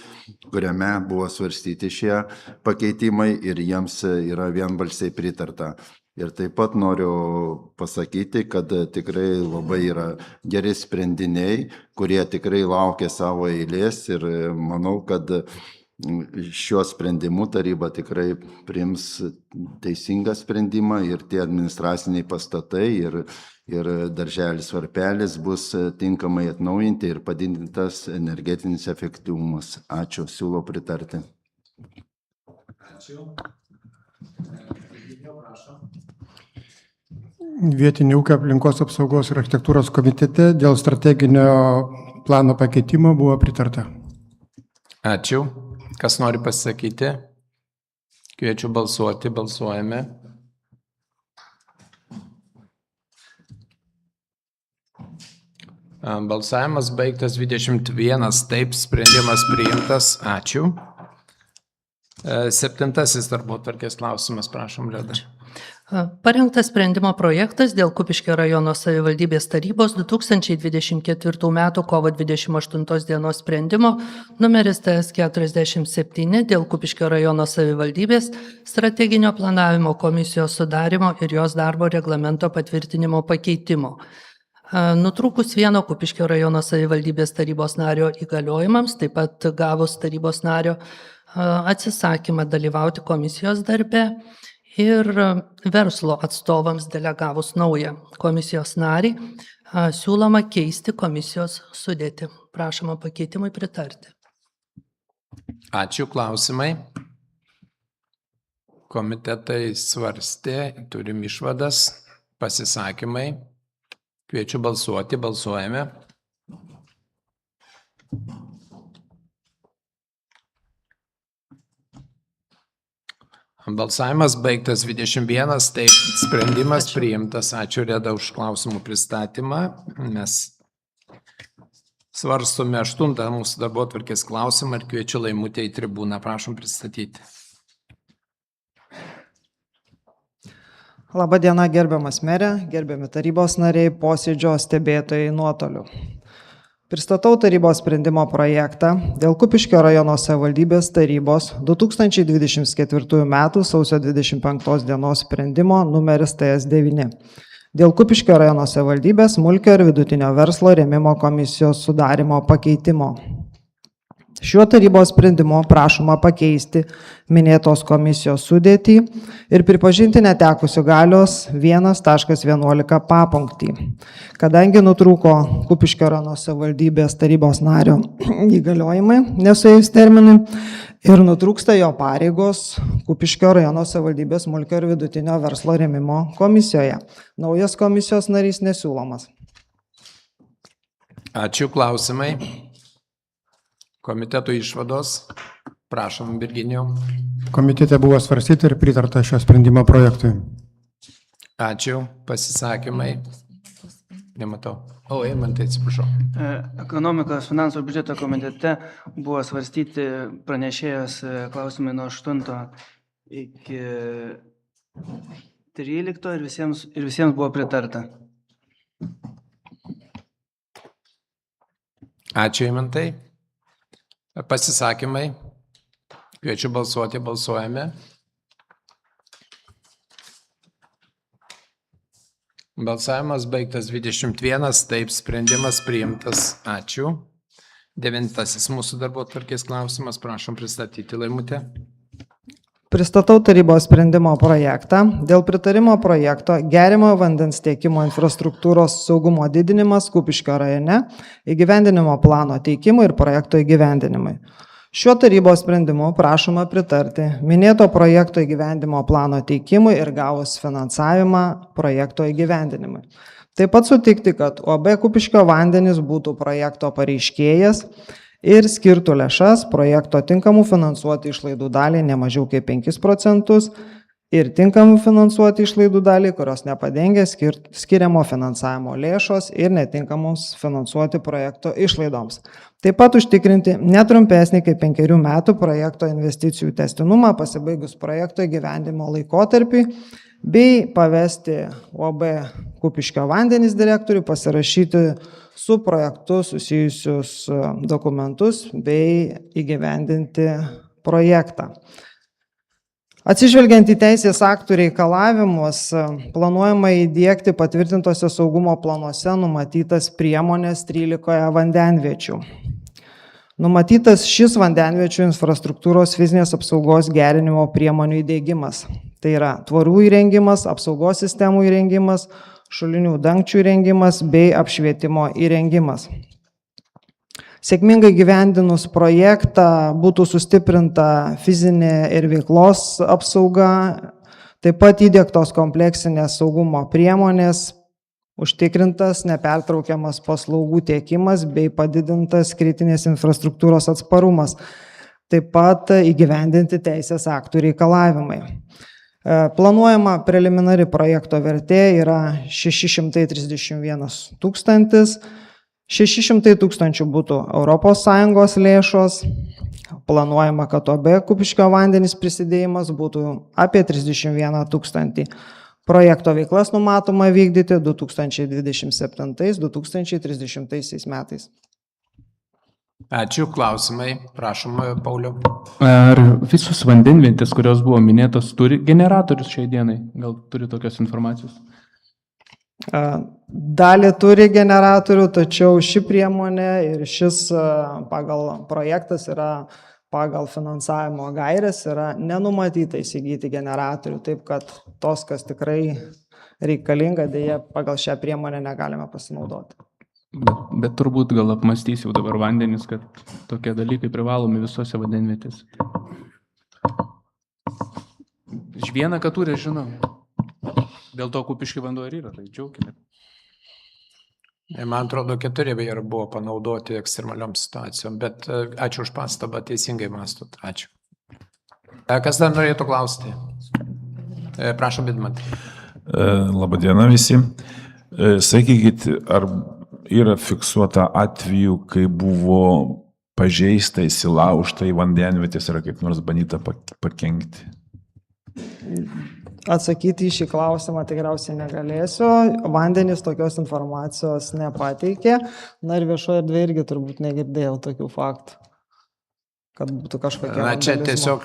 kuriame buvo svarstyti šie pakeitimai ir jiems yra vienbalsiai pritarta. Ir taip pat noriu pasakyti, kad tikrai labai yra geri sprendiniai, kurie tikrai laukia savo eilės ir manau, kad šiuo sprendimu taryba tikrai priims teisingą sprendimą ir tie administraciniai pastatai ir darželis Varpelis bus tinkamai atnaujinti ir padidintas energetinis efektyvumas. Ačiū, siūlau pritarti. Ačiū. Vietinio ūkio aplinkos apsaugos ir architektūros komitete dėl strateginio plano pakeitimo buvo pritarta. Ačiū. Kas nori pasakyti? Kviečiu balsuoti, balsuojame. Balsavimas baigtas 21, taip, sprendimas priimtas. Ačiū. 7 darbotvarkės klausimas, prašom, Reda. Parengtas sprendimo projektas dėl Kupiškio rajono savivaldybės tarybos 2024 m. kovo 28 dienos sprendimo numeris TS47 dėl Kupiškio rajono savivaldybės strateginio planavimo komisijos sudarimo ir jos darbo reglamento patvirtinimo pakeitimo. Nutrūkus vieno Kupiškio rajono savivaldybės tarybos nario įgaliojimams, taip pat gavus tarybos nario atsisakymą dalyvauti komisijos darbe, ir verslo atstovams delegavus naują komisijos narį, siūloma keisti komisijos sudėtį. Prašoma pakeitimui pritarti. Ačiū, klausimai. Komitetai svarstė, turim išvadas, pasisakymai. Kviečiu balsuoti, balsuojame. Balsavimas baigtas 21, taip, sprendimas priimtas. Ačiū, Reda, už klausimų pristatymą. Mes svarstome 8 mūsų darbotvarkės klausimą ir kviečiu Laimutę į tribūną. Prašom pristatyti. Labą dieną, gerbiamas merė, gerbiami tarybos nariai, posėdžio stebėtojai nuotoliu. Pristatau tarybos sprendimo projektą dėl Kupiškio rajono savivaldybės tarybos 2024 m. sausio 25 dienos sprendimo numeris TS9. dėl Kupiškio rajono savivaldybės smulkio ir vidutinio verslo rėmimo komisijos sudarimo pakeitimo. Šiuo tarybos sprendimu prašoma pakeisti minėtos komisijos sudėtį ir pripažinti netekusių galios 1.11 papunktį. Kadangi nutrūko Kupiškio rajono savivaldybės tarybos nario įgaliojimai nesuėjus terminui ir nutrūksta jo pareigos Kupiškio rajono savivaldybės smulkio ir vidutinio verslo rėmimo komisijoje. Naujas komisijos narys nesiūlomas. Ačiū, klausimai. Komiteto išvados. Prašom, Virginijau. Komitete buvo svarstyta ir pritarta šio sprendimo projektui. Ačiū. Pasisakymai. Nematau. O, Eimantai, atsiprašau. Ekonomikos, finansų ir biudžeto komitete buvo svarstyti pranešėjos klausimai nuo 8 iki 13 ir visiems buvo pritarta. Ačiū, Eimantai. Pasisakymai. Kviečiu balsuoti, balsuojame. Balsavimas baigtas 21, taip sprendimas priimtas. Ačiū. 9 mūsų darbotvarkės klausimas, prašom pristatyti, Laimutė. Pristatau tarybos sprendimo projektą dėl pritarimo projekto geriamojo vandens tiekimo infrastruktūros saugumo didinimas Kupiškio rajone, įgyvendinimo plano teikimui ir projekto įgyvendinimui. Šiuo tarybos sprendimu prašoma pritarti minėto projekto įgyvendinimo plano teikimui ir gavus finansavimą projekto įgyvendinimui. Taip pat sutikti, kad UAB Kupiškio vandenys būtų projekto pareiškėjas ir skirtų lėšas projekto tinkamų finansuoti išlaidų dalį ne mažiau kaip 5% ir tinkamų finansuoti išlaidų dalį, kurios nepadengia skiriamo finansavimo lėšos ir netinkamos finansuoti projekto išlaidoms. Taip pat užtikrinti netrumpesnį kaip 5 metų projekto investicijų tęstinumą pasibaigus projekto įgyvendinimo laikotarpį bei pavesti UAB Kupiškio vandenys direktoriui pasirašyti su projektu susijusius dokumentus bei įgyvendinti projektą. Atsižvelgiant į teisės aktų reikalavimus, planuojama įdiegti patvirtintose saugumo planuose numatytas priemonės 13 vandenviečių. Numatytas šis vandenviečių infrastruktūros fizinės apsaugos gerinimo priemonių įdiegimas. Tai yra tvorų įrengimas, apsaugos sistemų įrengimas, šulinių dangčių įrengimas bei apšvietimo įrengimas. Sėkmingai gyvendinus projektą būtų sustiprinta fizinė ir veiklos apsauga, taip pat įdiegtos kompleksinės saugumo priemonės, užtikrintas nepertraukiamas paslaugų tiekimas bei padidintas kritinės infrastruktūros atsparumas, taip pat įgyvendinti teisės aktų reikalavimai. Planuojama preliminari projekto vertė yra 631 000, 600 000 būtų ES lėšos, planuojama, kad UAB Kupiškio vandenys prisidėjimas būtų apie 31 000. Projekto veiklas numatoma vykdyti 2027-2030 metais. Ačiū, klausimai. Prašom, Pauliau. Ar visos vandenvietės, kurios buvo minėtos, turi generatorius šiai dienai? Gal turi tokios informacijos? Dalį turi generatorių, tačiau ši priemonė ir šis pagal projektas yra pagal finansavimo gairės yra nenumatyta įsigyti generatorių, taip kad tos, kas tikrai reikalinga, dėja pagal šią priemonę negalime pasinaudoti. Bet turbūt gal apmastys jau dabar vandenis, kad tokie dalykai privalomi visose vandenvietėse. Žvieną, kad turi, žinau. Dėl to Kupiškio vanduo ir yra, tai džiaukime. Man atrodo, 4 ir buvo panaudoti ekstremaliom situacijom, bet ačiū už pastabą, teisingai mąstot. Ačiū. Kas dar norėtų klausyti? Prašom, Vidmantai. Labadiena visi. Sakykit, ar yra fiksuota atvejų, kai buvo pažeista, įsilaužta į vandenvietės ar kaip nors bandyta pakenkti? Atsakyti į šį klausimą tikriausiai negalėsiu. Vandenys tokios informacijos nepateikė. Na ir viešoje erdvėje irgi turbūt negirdėjau tokių faktų. kad būtų kažkokia... Na, čia tiesiog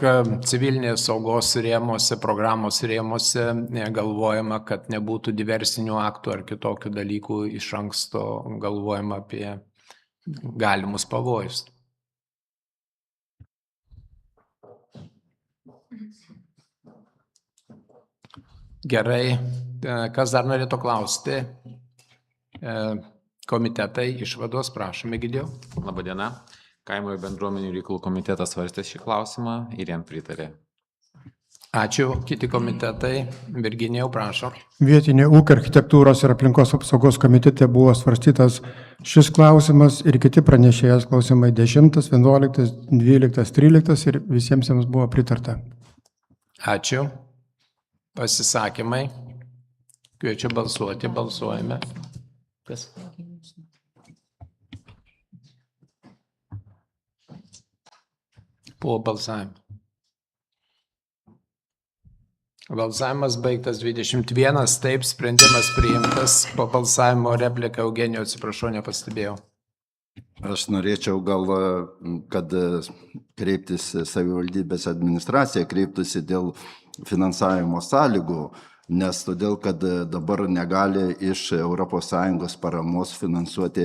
civilinės saugos rėmose, programos rėmose galvojama, kad nebūtų diversinių aktų ar kitokių dalykų, iš anksto galvojama apie galimus pavojus. Gerai, kas dar norėtų klausti? Komitetai išvados, prašome, Egidijau. Labadiena. Kaimo ir bendruomenių reikalų komitetas svarstė šį klausimą ir jam pritarė. Ačiū. Kiti komitetai. Virginijau, prašom. Vietinė ūkio architektūros ir aplinkos apsaugos komitete buvo svarstytas šis klausimas ir kiti pranešėjas klausimai 10, 11, 12, 13 ir visiems jiems buvo pritarta. Ačiū. Pasisakymai. Kviečiu balsuoti. Balsuojame. Kas? Po balsavimo. Balsavimas baigtas 21, taip, sprendimas priimtas. Po balsavimo replika Eugenijau, atsiprašau, nepastebėjau. Aš norėčiau gal, kad kreiptis savivaldybės administracija, kreiptųsi dėl finansavimo sąlygų, nes todėl, kad dabar negali iš ES paramos finansuoti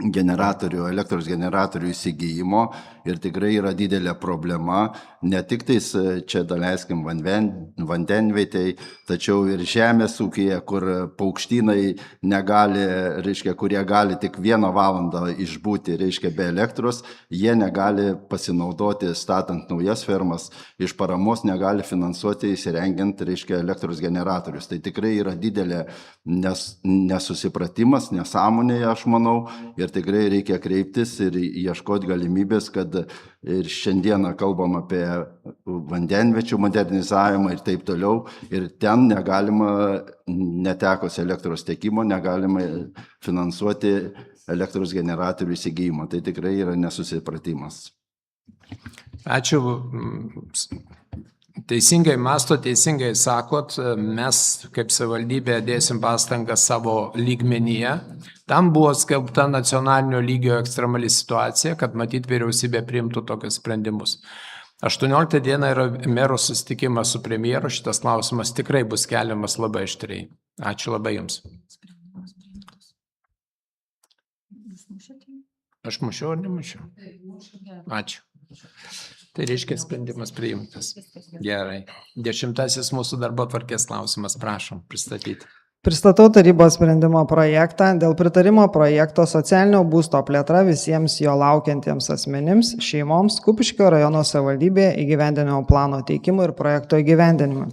generatorių, elektros generatorių įsigijimo ir tikrai yra didelė problema, ne tik tais čia daleiskim vandenvietei, tačiau ir žemės ūkyje, kur paukštynai negali, reiškia, kurie gali tik 1 valandą išbūti, reiškia, be elektros, jie negali pasinaudoti statant naujas fermas, iš paramos negali finansuoti įsirengiant, reiškia, elektros generatorius. Tai tikrai yra didelė nesusipratimas, nesąmonė, aš manau, ir tikrai reikia kreiptis ir ieškoti galimybės, kad ir šiandieną kalbam apie vandenviečių modernizavimą ir taip toliau, ir ten negalima, netekus elektros tiekimo, negalima finansuoti elektros generatorių įsigijimą. Tai tikrai yra nesusipratimas. Ačiū. Teisingai masto, teisingai sakot, mes kaip savivaldybė dėsim pastangą savo lygmenyje. Tam buvo skelbta nacionalinio lygio ekstremali situacija, kad matyt vyriausybė priimtų tokius sprendimus. 18 dieną yra mero susitikimas su premjeru, šitas klausimas tikrai bus keliamas labai aštriai. Ačiū labai Jums. Aš mušiau ar nemušiau? Ačiū. Tai reiškia sprendimas priimtas. Gerai. 10 mūsų darbotvarkės klausimas. Prašom pristatyti. Pristatau tarybos sprendimo projektą dėl pritarimo projekto socialinio būsto plėtra visiems jo laukiantiems asmenims, šeimoms, Kupiškio rajono savivaldybėje įgyvendinimo plano teikimui ir projekto įgyvendinimui.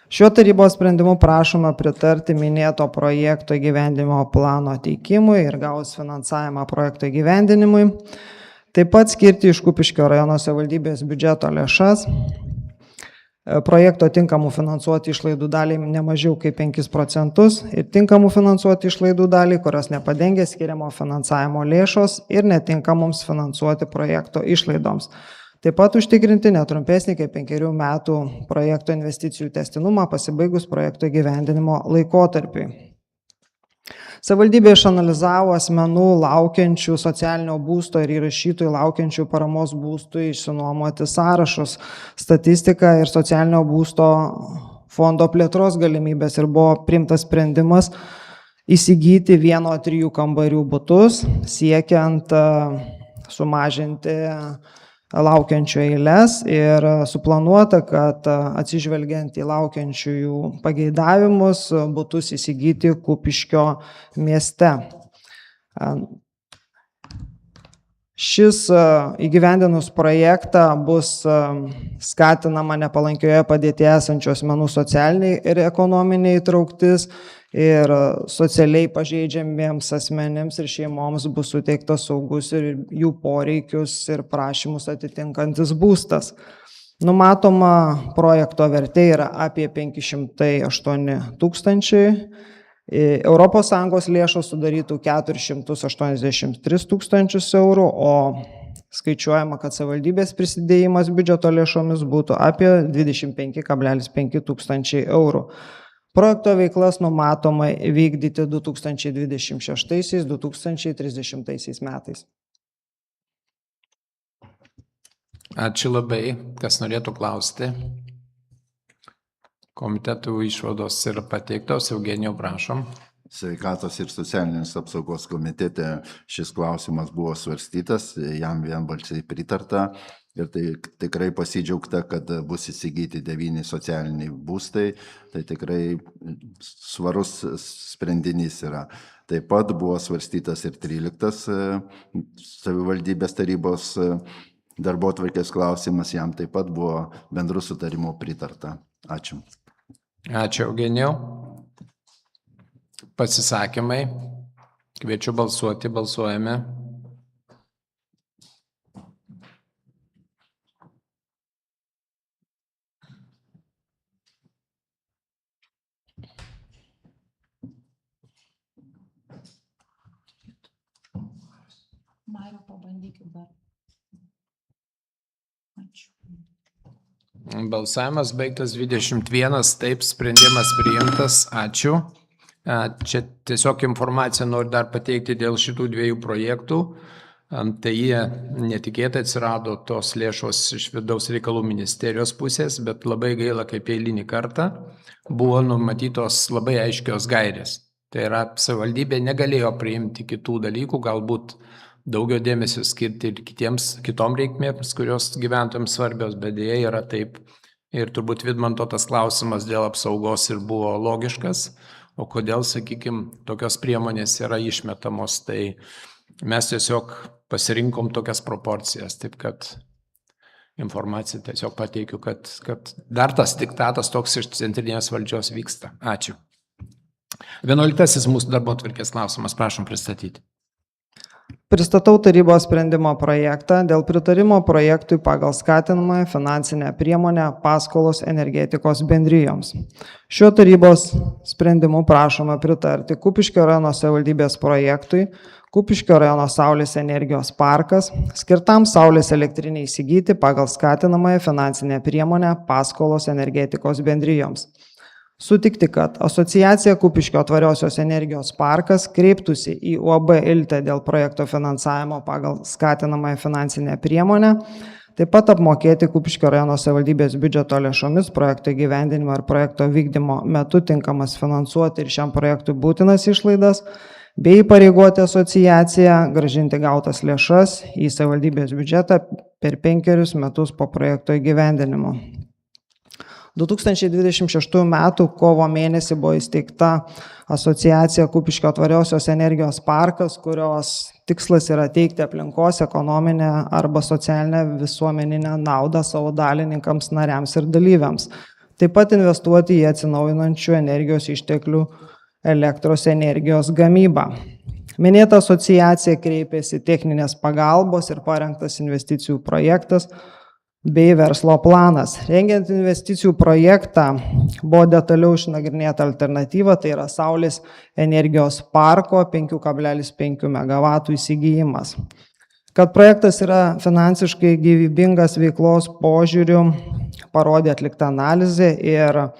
Šiuo tarybos sprendimu prašoma pritarti minėto projekto įgyvendinimo plano teikimui ir gaus finansavimą projekto įgyvendinimui. Taip pat skirti iš Kupiškio rajono savivaldybės biudžeto lėšas, projekto tinkamų finansuoti išlaidų dalį nemažiau kaip 5% ir tinkamų finansuoti išlaidų dalį, kurios nepadengia skiriamo finansavimo lėšos ir netinkamoms finansuoti projekto išlaidoms. Taip pat užtikrinti netrumpesnį kaip 5 metų projekto investicijų tęstinumą pasibaigus projekto įgyvendinimo laikotarpiui. Savivaldybė išanalizavo asmenų laukiančių socialinio būsto ir įrašytojų laukiančių paramos būstui išsinuomoti sąrašus, statistiką ir socialinio būsto fondo plėtros galimybės ir buvo priimtas sprendimas įsigyti 1-3 kambarių butus, siekiant sumažinti laukiančių eiles ir suplanuota, kad atsižvelgiant į laukiančiųjų pageidavimus butus įsigyti Kupiškio mieste. Šis įgyvendinus projektą bus skatinama nepalankioje padėtyje esančių asmenų socialiniai ir ekonominiai įtrauktis ir socialiai pažeidžiamiems asmenims ir šeimoms bus suteiktas saugus ir jų poreikius ir prašymus atitinkantis būstas. Numatoma projekto vertė yra apie 508 000. ES lėšos sudarytų 483 000 eurų, o skaičiuojama, kad savivaldybės prisidėjimas biudžeto lėšomis būtų apie 25,5 tūkstančiai eurų. Projekto veiklas numatoma vykdyti 2026-2030 metais. Ačiū labai, kas norėtų klausti. Komitetų išvados yra pateiktos, Eugenijau, prašom. Sveikatos ir socialinės apsaugos komitete šis klausimas buvo svarstytas, jam vienbalsiai pritarta ir tai tikrai pasidžiaugta, kad bus įsigyti 9 socialiniai būstai, tai tikrai svarus sprendinys yra. Taip pat buvo svarstytas ir 13 savivaldybės tarybos darbotvarkės klausimas, jam taip pat buvo bendrų sutarimų pritarta. Ačiū. Ačiū, Eugenijau. Pasisakymai. Kviečiu balsuoti, balsuojame. Mariau, pabandykit dar. Ačiū. Balsavimas baigtas 21, taip, sprendimas priimtas, ačiū. Čia tiesiog informaciją noriu dar pateikti dėl šitų 2 projektų. Tai jie netikėtai atsirado tos lėšos iš vidaus reikalų ministerijos pusės, bet labai gaila, kaip eilinį kartą buvo numatytos labai aiškios gairės. Tai yra, savivaldybė negalėjo priimti kitų dalykų, galbūt daugiau dėmesio skirti ir kitom reikmėms, kurios gyventojams svarbios, bet dėja yra taip. Ir turbūt Vidmanto tas klausimas dėl apsaugos ir buvo logiškas. O kodėl, sakykime, tokios priemonės yra išmetamos, tai mes tiesiog pasirinkom tokias proporcijas, taip kad informaciją tiesiog pateikiu, kad dar tas diktatas toks iš centrinės valdžios vyksta. Ačiū. 11 mūsų darbotvarkės klausimas, prašom pristatyti. Pristatau tarybos sprendimo projektą dėl pritarimo projektui pagal skatinamąją finansinę priemonę paskolos energetikos bendrijoms. Šiuo tarybos sprendimu prašoma pritarti Kupiškio rajono savivaldybės projektui Kupiškio rajono Saulės energijos parkas, skirtam Saulės elektriniai įsigyti pagal skatinamąją finansinę priemonę paskolos energetikos bendrijoms. Sutikti, kad asociacija Kupiškio tvariosios energijos parkas kreiptųsi į UAB Iltę dėl projekto finansavimo pagal skatinamąją finansinę priemonę, taip pat apmokėti Kupiškio rajono savivaldybės biudžeto lėšomis projekto įgyvendinimo ir projekto vykdymo metu tinkamas finansuoti ir šiam projektui būtinas išlaidas, bei įpareigoti asociaciją grąžinti gautas lėšas į savivaldybės biudžetą per 5 metus po projekto įgyvendinimo. 2026 m. kovo mėnesį buvo įsteigta asociacija Kupiškio tvariosios energijos parkas, kurios tikslas yra teikti aplinkos, ekonominę arba socialinę visuomeninę naudą savo dalininkams, nariams ir dalyviams. Taip pat investuoti į atsinaujinančių energijos išteklių elektros energijos gamybą. Minėta asociacija kreipėsi techninės pagalbos ir parengtas investicijų projektas bei verslo planas. Rengiant investicijų projektą buvo detaliau išnagrinėta alternatyva, tai yra Saulės energijos parko 5,5 MW įsigijimas. Kad projektas yra finansiškai gyvybingas veiklos požiūriu, parodė atlikta analizė ir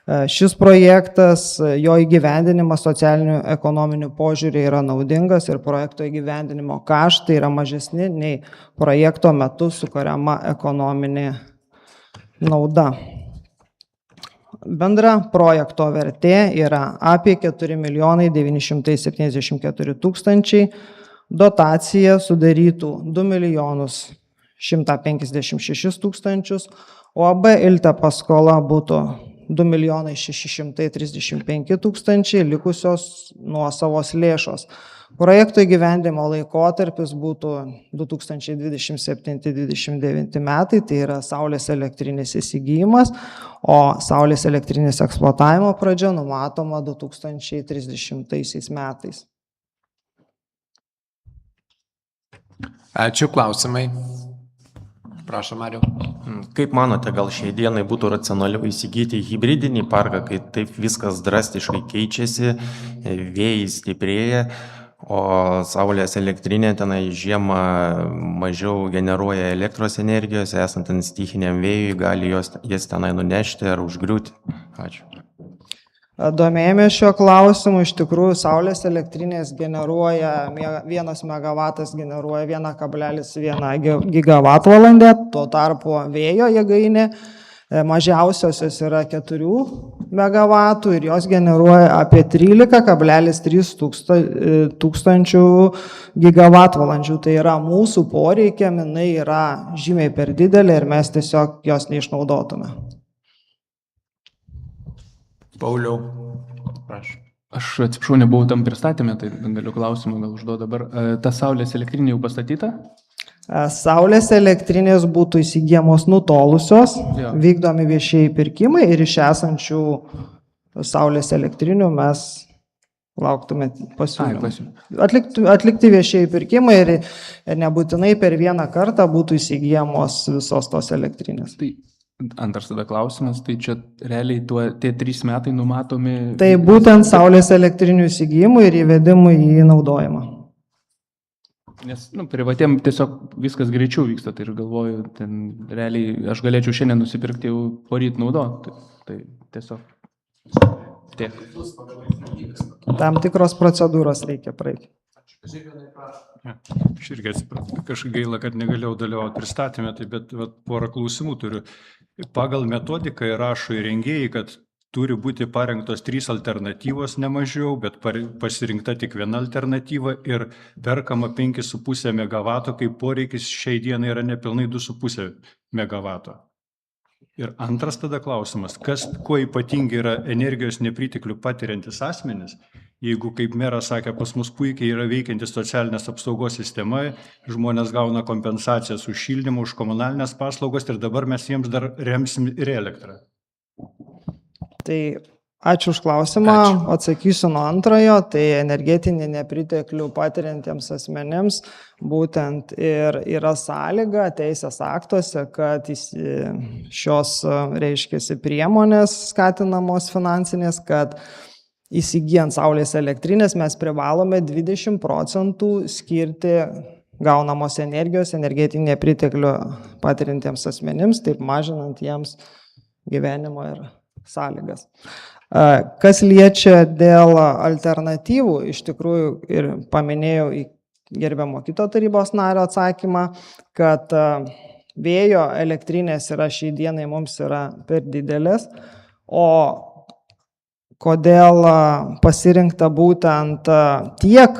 šis projektas, jo įgyvendinimas socialinių ekonominių požiūrį yra naudingas ir projekto įgyvendinimo kaštai yra mažesni nei projekto metu sukuriama ekonominė nauda. Bendra projekto vertė yra apie 4 974 000, dotacija sudarytų 2 156 000, UAB Iltė paskola būtų 2 635 000, likusios nuosavos lėšos. Projekto įgyvendimo laikotarpis būtų 2027-2029 metai, tai yra Saulės elektrinės įsigijimas, o Saulės elektrinės eksploatavimo pradžia numatoma 2030 metais. Ačiū, klausimai. Prašom, Mariau. Kaip manote, gal šiai dienai būtų racionaliau įsigyti hibridinį parką, kai taip viskas drastiškai keičiasi, vėjai stiprėja, o Saulės elektrinė tenai žiemą mažiau generuoja elektros energijos, esant ant stichiniam vėjui, gali jas tenai nunešti ar užgriūti? Ačiū. domėjomės šiuo klausimu. Iš tikrųjų, saulės elektrinės generuoja, 1 megavatas generuoja 1,1 gigavatvalandę, tuo tarpu vėjo jėgainė mažiausiosios yra 4 megavatų ir jos generuoja apie 13,3 tūkstančių gigavatvalandžių. Tai yra mūsų poreikiam, jinai yra žymiai per didelė ir mes tiesiog jos neišnaudotume. Pauliau, prašau. Aš atsiprašau, nebuvau tam pristatymė, tai galiu klausimą gal užduoti dabar. Ta saulės elektrinė jau pastatyta? Saulės elektrinės būtų įsigijamos nutolusios, vykdomi viešieji pirkimai ir iš esančių saulės elektrinių mes lauktume pasiūlymų. Atlikti viešieji pirkimai ir nebūtinai per vieną kartą būtų įsigijamos visos tos elektrinės. Tai antras tada klausimas, tai čia realiai tie 3 metai numatomi... Tai būtent saulės elektrinių įsigijimui ir įvedimui į naudojimą. Nes privatiem tiesiog viskas greičiau vyksta, tai ir galvoju, ten realiai aš galėčiau šiandien nusipirkti jau poryt naudoti. Tai tiesiog tiek. Tam tikros procedūros reikia praeiti. Aš irgi atsiprašau, kažkaip gaila, kad negalėjau dalyvauti pristatymę, bet porą klausimų turiu. Pagal metodiką rašo įrengėjai, kad turi būti parengtos 3 alternatyvos nemažiau, bet pasirinkta tik viena alternatyva ir perkama 5,5 megavato, kai poreikis šiai dienai yra nepilnai 2,5 megavato. Ir antras tada klausimas, kuo ypatingi yra energijos nepriteklių patiriantis asmenys, jeigu, kaip meras sakė, pas mus puikiai yra veikiantis socialinės apsaugos sistema, žmonės gauna kompensacijas už šildymą, už komunalinės paslaugas ir dabar mes jiems dar remsim ir elektrą. Tai ačiū už klausimą, atsakysiu nuo antrojo, tai energetinį nepriteklių patiriantiems asmenims būtent ir yra sąlyga teisės aktuose, kad šios, reiškiasi, priemonės skatinamos finansinės, kad įsigijant saulės elektrinės mes privalome 20% skirti gaunamos energijos energetinį nepriteklių patiriantiems asmenims, taip mažinant jiems gyvenimo ir sąlygas. Kas liečia dėl alternatyvų, iš tikrųjų ir paminėjau į gerbiamo kito tarybos nario atsakymą, kad vėjo elektrinės yra šiai dienai mums yra per didelės, o kodėl pasirinkta būtent tiek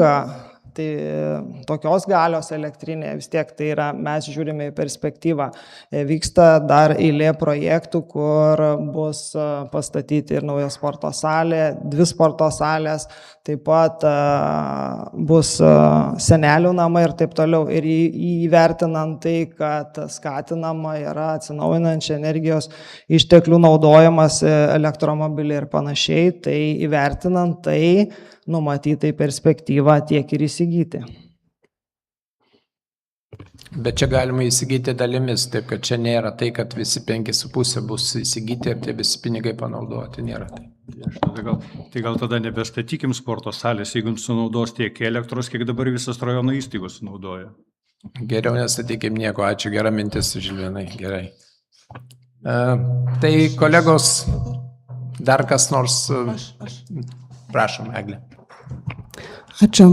tai tokios galios elektrinė, vis tiek tai yra, mes žiūrime į perspektyvą. Vyksta dar eilė projektų, kur bus pastatyti ir nauja sporto salė, 2 sporto salės, taip pat bus senelių namai ir taip toliau. Ir įvertinant tai, kad skatinama yra atsinaujinančių energijos išteklių naudojimas elektromobiliai ir panašiai, tai įvertinant tai, numatytai perspektyvą tiek ir įsigyti. Bet čia galima įsigyti dalimis, taip kad čia nėra tai, kad visi 5,5 bus įsigyti ir tie visi pinigai panaudoti, nėra tai. Tai gal tada nebestatykim sporto salės, jeigu sunaudos tiek elektros, kiek dabar visas rajono įstaigos sunaudoja. Geriau nestatykim nieko, ačiū, gera mintis, Žilvinai, gerai. Tai kolegos, dar kas nors, prašom, Eglė. Ačiū.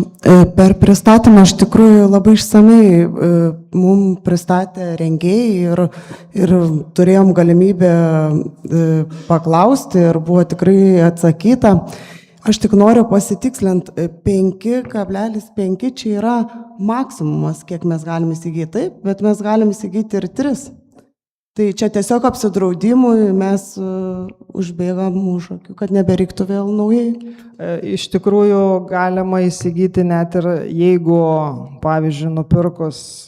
Per pristatymą iš tikrųjų labai išsamei mums pristatė rengėjai ir turėjom galimybę paklausti ir buvo tikrai atsakyta. Aš tik noriu pasitikslinti, 5,5 čia yra maksimumas, kiek mes galime įsigyti, taip, bet mes galime įsigyti ir 3. Tai čia tiesiog apsidraudimui mes užbėgam už akių, kad nebereiktų vėl naujai. Iš tikrųjų galima įsigyti net ir jeigu, pavyzdžiui, nupirkus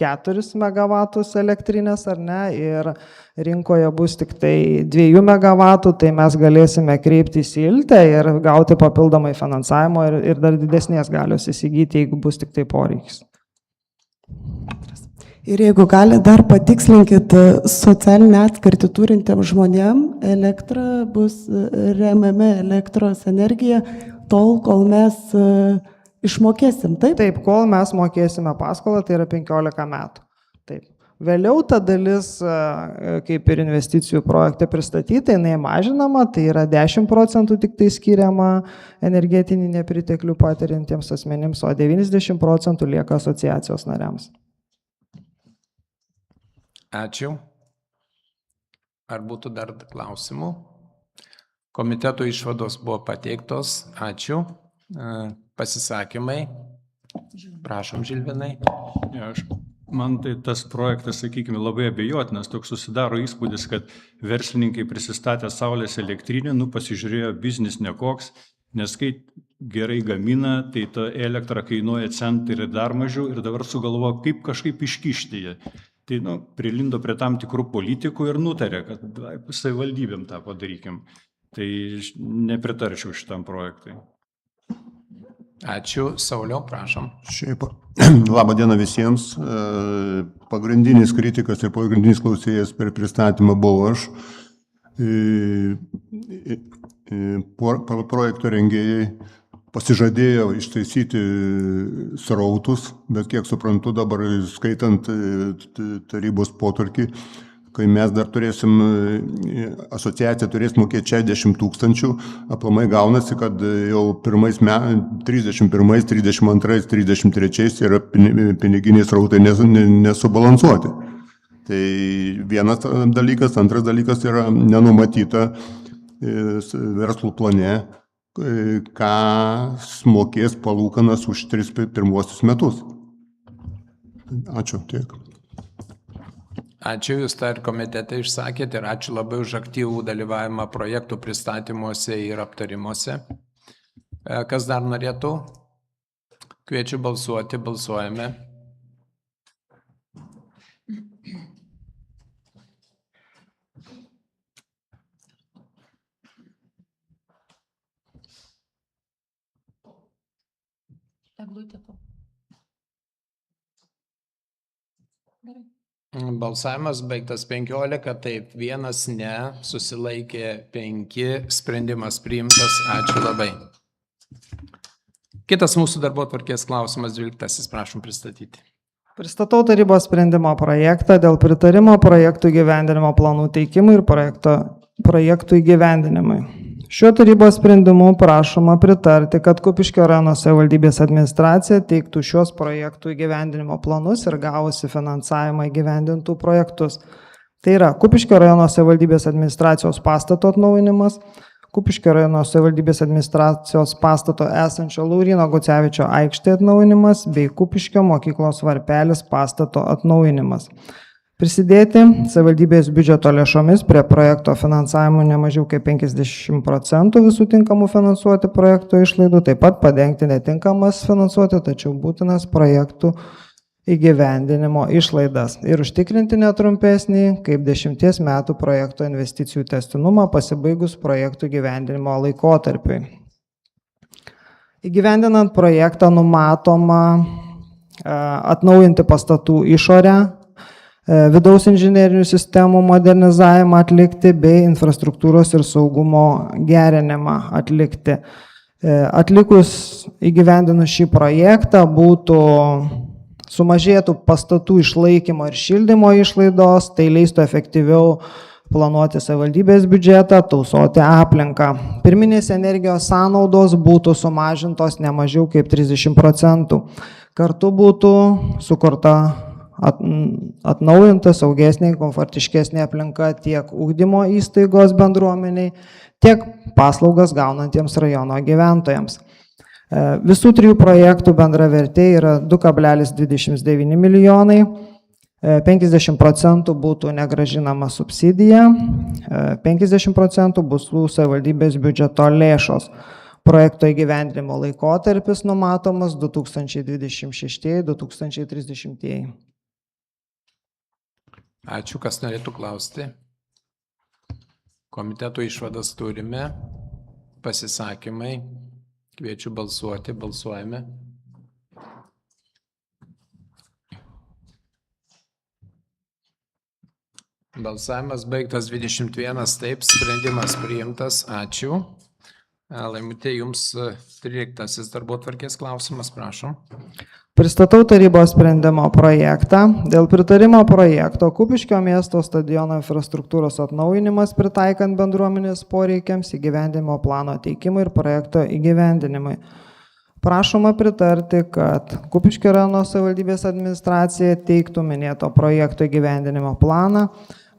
4 megavatus elektrinės ar ne, ir rinkoje bus tik tai 2 megavatų, tai mes galėsime kreiptis į ILTE ir gauti papildomai finansavimo ir dar didesnės galios įsigyti, jeigu bus tik tai poreikis. Ir jeigu gali dar patikslinkit, socialinę atskirtį turintiem žmonėm elektra bus remiami elektros energija tol, kol mes išmokėsim, taip? Taip, kol mes mokėsime paskolą, tai yra 15 metų. Taip. Vėliau ta dalis, kaip ir investicijų projekte pristatyta, jinai mažinama, tai yra 10% tik tai skiriama energetinį nepriteklių patiriantiems asmenims, o 90% lieka asociacijos nariams. Ačiū. Ar būtų dar klausimų? Komiteto išvados buvo pateiktos. Ačiū. Pasisakymai. Prašom, Žilvinai. Man tai tas projektas, sakykime, labai abejotinas. Toks susidaro įspūdis, kad verslininkai prisistatė saulės elektrinį, pasižiūrėjo biznis nekoks, nes kai gerai gamina, tai ta elektra kainuoja centą ir dar mažiau ir dabar sugalvojo, kaip kažkaip iškišti ją. Tai prilindo prie tam tikrų politikų ir nutarė, kad savivaldybėm tą padarykim. Tai nepritarčiau šitam projektui. Ačiū. Sauliau, prašom. Šiaip, labą dieną visiems. Pagrindinis kritikas ir pagrindinis klausėjas per pristatymą buvau aš. Projekto rengėjai pasižadėjo ištaisyti srautus, bet kiek suprantu dabar, skaitant tarybos potvarkį, kai mes dar turėsim, asociacija turės mokėti 60 000, aplamai gaunasi, kad jau 31, 32, 33 yra piniginiai srautai nesubalansuoti. Tai vienas dalykas, antras dalykas yra nenumatyta verslo plane, ką mokės palūkanas už 3 pirmuosius metus. Ačiū, tiek. Ačiū, jūs tą ir komitete išsakėte ir ačiū labai už aktyvų dalyvavimą projektų pristatymuose ir aptarimuose. Kas dar norėtų? Kviečiu balsuoti, balsuojame. Balsavimas baigtas 15, taip, 1 ne, susilaikė 5, sprendimas priimtas, ačiū labai. Kitas mūsų darbotvarkės klausimas, 12, prašom pristatyti. Pristatau tarybos sprendimo projektą dėl pritarimo projektų įgyvendinimo planų teikimui ir projektų įgyvendinimui. Šiuo tarybos sprendimu prašoma pritarti, kad Kupiškio rajono savivaldybės administracija teiktų šios projektų įgyvendinimo planus ir gavusi finansavimą įgyvendintų projektus. Tai yra Kupiškio rajono savivaldybės administracijos pastato atnaujinimas, Kupiškio rajono savivaldybės administracijos pastato esančio Lauryno Gucevičio aikštė atnaujinimas bei Kupiškio mokyklos varpelis pastato atnaujinimas. Prisidėti savivaldybės biudžeto lėšomis prie projekto finansavimo ne mažiau kaip 50% visų tinkamų finansuoti projekto išlaidų, taip pat padengti netinkamas finansuoti, tačiau būtinas projektų įgyvendinimo išlaidas ir užtikrinti netrumpesnį kaip 10 metų projekto investicijų tęstinumą pasibaigus projektų įgyvendinimo laikotarpiui. Įgyvendinant projektą numatoma atnaujinti pastatų išorę, vidaus inžinerinių sistemų modernizavimą atlikti bei infrastruktūros ir saugumo gerinimą atlikti. Atlikus įgyvendinus šį projektą sumažėtų pastatų išlaikymo ir šildymo išlaidos, tai leistų efektyviau planuoti savivaldybės biudžetą, tausoti aplinką. Pirminės energijos sąnaudos būtų sumažintos ne mažiau kaip 30%. Kartu būtų sukurta atnaujinta, saugesnė, komfortiškesnė aplinka tiek ugdymo įstaigos bendruomeniai, tiek paslaugas gaunantiems rajono gyventojams. Visų 3 projektų bendra vertė yra 2,29 milijonai, 50% būtų negrąžinama subsidija, 50% bus savivaldybės biudžeto lėšos. Projekto įgyvendinimo laikotarpis numatomas 2026-2030. Ačiū, kas norėtų klausti. Komiteto išvadas turime, pasisakymai, kviečiu balsuoti, balsuojame. Balsavimas baigtas 21, taip, sprendimas priimtas, ačiū. Laimutė, jums 13 darbotvarkės klausimas, prašom. Pristatau tarybos sprendimo projektą. Dėl pritarimo projekto Kupiškio miesto stadiono infrastruktūros atnaujinimas pritaikant bendruomenės poreikiams, įgyvendinimo plano teikimui ir projekto įgyvendinimui. Prašoma pritarti, kad Kupiškio rajono savivaldybės administracija teiktų minėto projekto įgyvendinimo planą,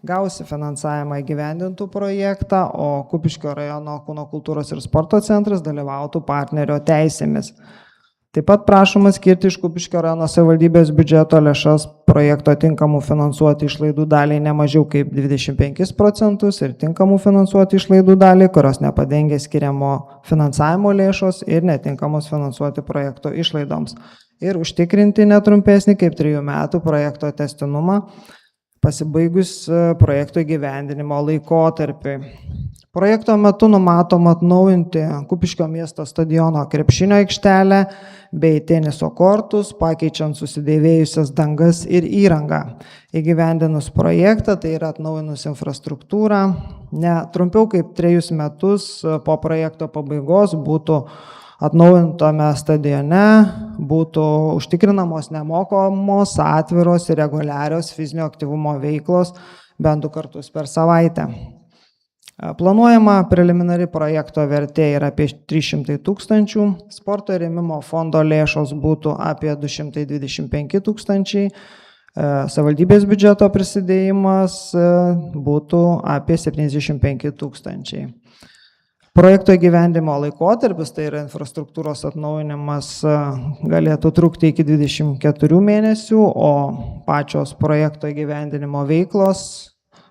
gausi finansavimą įgyvendintų projektą, o Kupiškio rajono kūno kultūros ir sporto centras dalyvautų partnerio teisėmis. Taip pat prašoma skirti iš Kupiškio rajono savivaldybės biudžeto lėšas projekto tinkamų finansuoti išlaidų daliai ne mažiau kaip 25% ir tinkamų finansuoti išlaidų daliai, kurios nepadengia skiriamo finansavimo lėšos ir netinkamos finansuoti projekto išlaidoms. Ir užtikrinti netrumpesnį kaip 3 metų projekto tęstinumą pasibaigus projekto įgyvendinimo laikotarpiui. Projekto metu numatoma atnaujinti Kupiškio miesto stadiono krepšinio aikštelę bei teniso kortus, pakeičiant susidėvėjusias dangas ir įrangą. Įgyvendinus projektą, tai yra atnaujinus infrastruktūrą, ne trumpiau kaip 3 metus po projekto pabaigos būtų atnaujintame stadione, būtų užtikrinamos nemokamos, atviros ir reguliarios fizinio aktyvumo veiklos bent 2 kartus per savaitę. Planuojama preliminari projekto vertė yra apie 300 000, sporto rėmimo fondo lėšos būtų apie 225 000, savivaldybės biudžeto prisidėjimas būtų apie 75 000. Projekto įgyvendimo laikotarpis, tai yra infrastruktūros atnaujinimas, galėtų trukti iki 24 mėnesių, o pačios projekto įgyvendinimo veiklos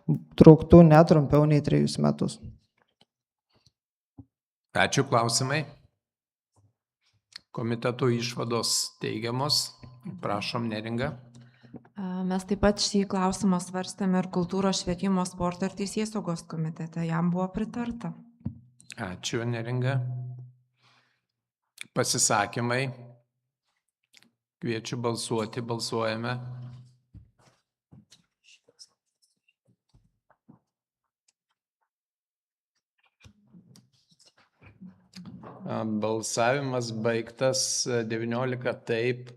truktų netrumpiau nei 3 metus. Ačiū, klausimai. Komitetų išvados teigiamos. Prašom, Neringa. Mes taip pat šį klausimą svarstėme ir kultūros, švietimo, sporto ir teisėsaugos komitete. Jam buvo pritarta. Ačiū, Neringa. Pasisakymai. Kviečiu balsuoti, balsuojame. Balsavimas baigtas, 19 taip,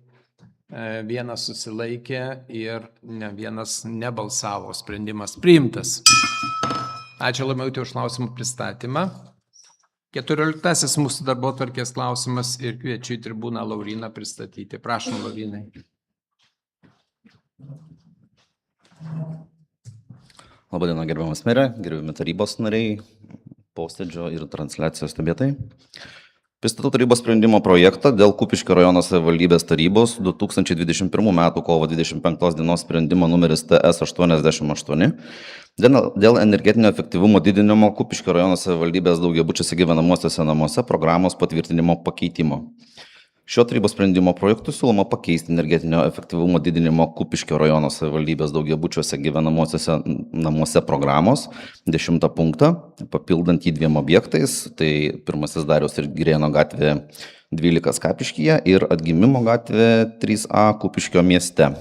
1 susilaikė ir ne 1 nebalsavo. Sprendimas priimtas. Ačiū Lamautė už klausimų pristatymą. 14 mūsų darbotvarkės klausimas ir kviečiu į tribūną Lauryną pristatyti. Prašom, Laurynai. Labadiena, gerbiamas merė, gerbiami tarybos nariai, posėdžio ir transliacijos stebėtojai. Pristatau tarybos sprendimo projektą dėl Kupiškio rajono savivaldybės tarybos 2021 m. kovo 25 dienos sprendimo numeris TS 88 dėl energetinio efektyvumo didinimo Kupiškio rajono savivaldybės daugiabučiuose gyvenamuosiuose namuose programos patvirtinimo pakeitimo. Šio tarybos sprendimo projektu siūloma pakeisti energetinio efektyvumo didinimo Kupiškio rajono savivaldybės daugiabučiuose gyvenamuosiuose namuose programos 10 punktą, papildant jį 2 objektais, tai pirmasis Dariaus ir Girėno gatvė 12 Skapiškyje ir Atgimimo gatvė 3A Kupiškio mieste.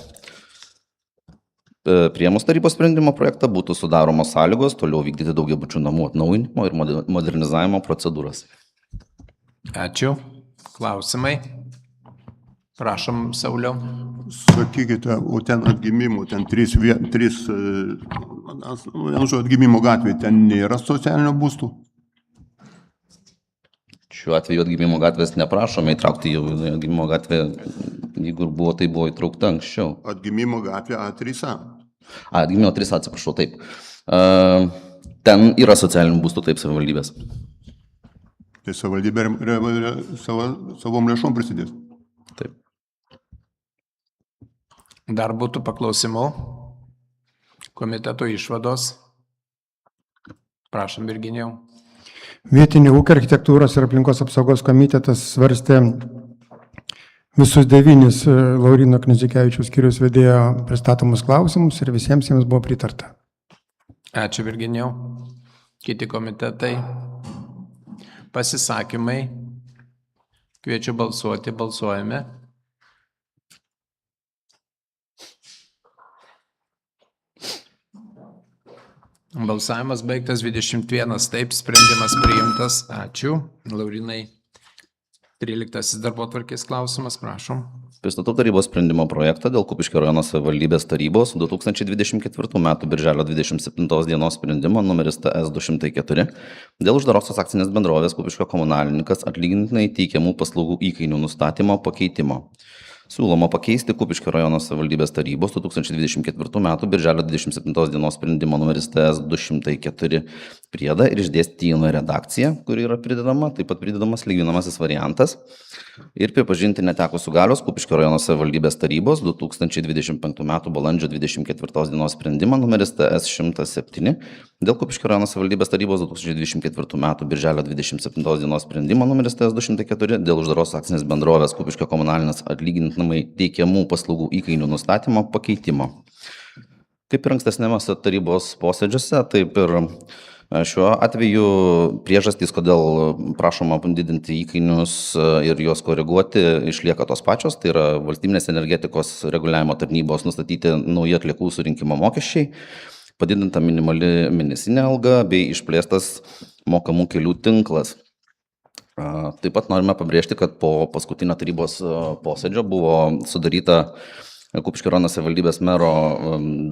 Priėmus tarybos sprendimo projektą būtų sudaromos sąlygos toliau vykdyti daugiabučių namų atnaujinimo ir modernizavimo procedūras. Ačiū. Klausimai. Prašom, Sauliau. Sakykite, o ten atgimimų, ten 3 atgimimo gatvė, ten nėra socialinio būstų? Šiuo atveju atgimimo gatvės neprašome įtraukti jau atgimimo gatvę, jeigu buvo, tai buvo įtraukta anksčiau. Atgimimo gatvė A3A. Atgimimo 3A, atsiprašau, taip. Ten yra socialinių būstų, taip, savivaldybės. Tai savivaldybė savom lėšom prisidės. Taip. Dar būtų paklausimų. Komiteto išvados. Prašom, Virginijau. Vietinio ūkio architektūros ir aplinkos apsaugos komitetas svarstė visus 9 Lauryno Knizikevičiaus skyriaus vedėjo pristatomus klausimus ir visiems jiems buvo pritarta. Ačiū, Virginijau. Kiti komitetai. Pasisakymai. Kviečiu balsuoti, balsuojame. Balsavimas baigtas, 21 taip, sprendimas priimtas. Ačiū. Laurinai, 13 darbotvarkės klausimas, prašom. Pristatau tarybos sprendimo projektą dėl Kupiškio rajono savivaldybės tarybos 2024 m. birželio 27 dienos sprendimo numeris TS 204 dėl uždarosios akcinės bendrovės Kupiškio komunalininkas atlygintinai teikiamų paslaugų įkainių nustatymo pakeitimo. Siūloma pakeisti Kupiškio rajono savivaldybės tarybos 2024 m. birželio 27 dienos sprendimo numeris TS 204 priedą ir išdėstyti jį redakciją, kuri yra pridedama, taip pat pridedamas lyginamasis variantas ir pripažinti netekusių galios Kupiškio rajono savivaldybės tarybos 2025 m. balandžio 24 dienos sprendimą numeris TS 107 dėl Kupiškio rajono savivaldybės tarybos 2024 m. birželio 27 dienos sprendimo numeris TS 204 dėl uždaros akcinės bendrovės Kupiškio komunalinis atlygintinamai teikiamų paslaugų įkainių nustatymo pakeitimo. Kaip ir ankstesnėme tarybos posėdžiuose, taip ir šiuo atveju priežastys, kodėl prašoma didinti įkainius ir juos koreguoti, išlieka tos pačios. Tai yra valstybinės energetikos reguliavimo tarnybos nustatyti nauji atliekų surinkimo mokesčiai, padidinta minimali mėnesinė alga bei išplėstas mokamų kelių tinklas. Taip pat norime pabrėžti, kad po paskutinio tarybos posėdžio buvo sudaryta Kupiškio rajono savivaldybės mero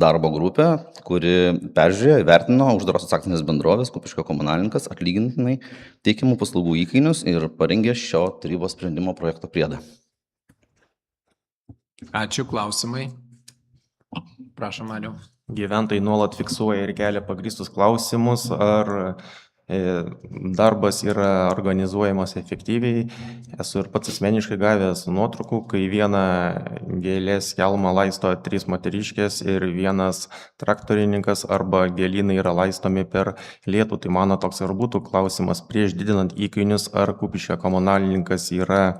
darbo grupė, kuri peržiūrėjo, įvertino uždarosios akcinės bendrovės Kupiškio komunalininkas atlygintinai teikiamų paslaugų įkainius ir parengė šio tarybos sprendimo projekto priedą. Ačiū, klausimai. Prašom, Mariau. Gyventojai nuolat fiksuoja ir kelia pagrįstus klausimus, ar darbas yra organizuojamas efektyviai. Esu ir pats asmeniškai gavęs nuotraukų, kai vieną gėlės kelmą laisto 3 moteriškės ir vienas traktorininkas arba gėlynai yra laistomi per lietų. Tai mano toks ir būtų klausimas prieš didinant įkainius, ar Kupiškio komunalininkas yra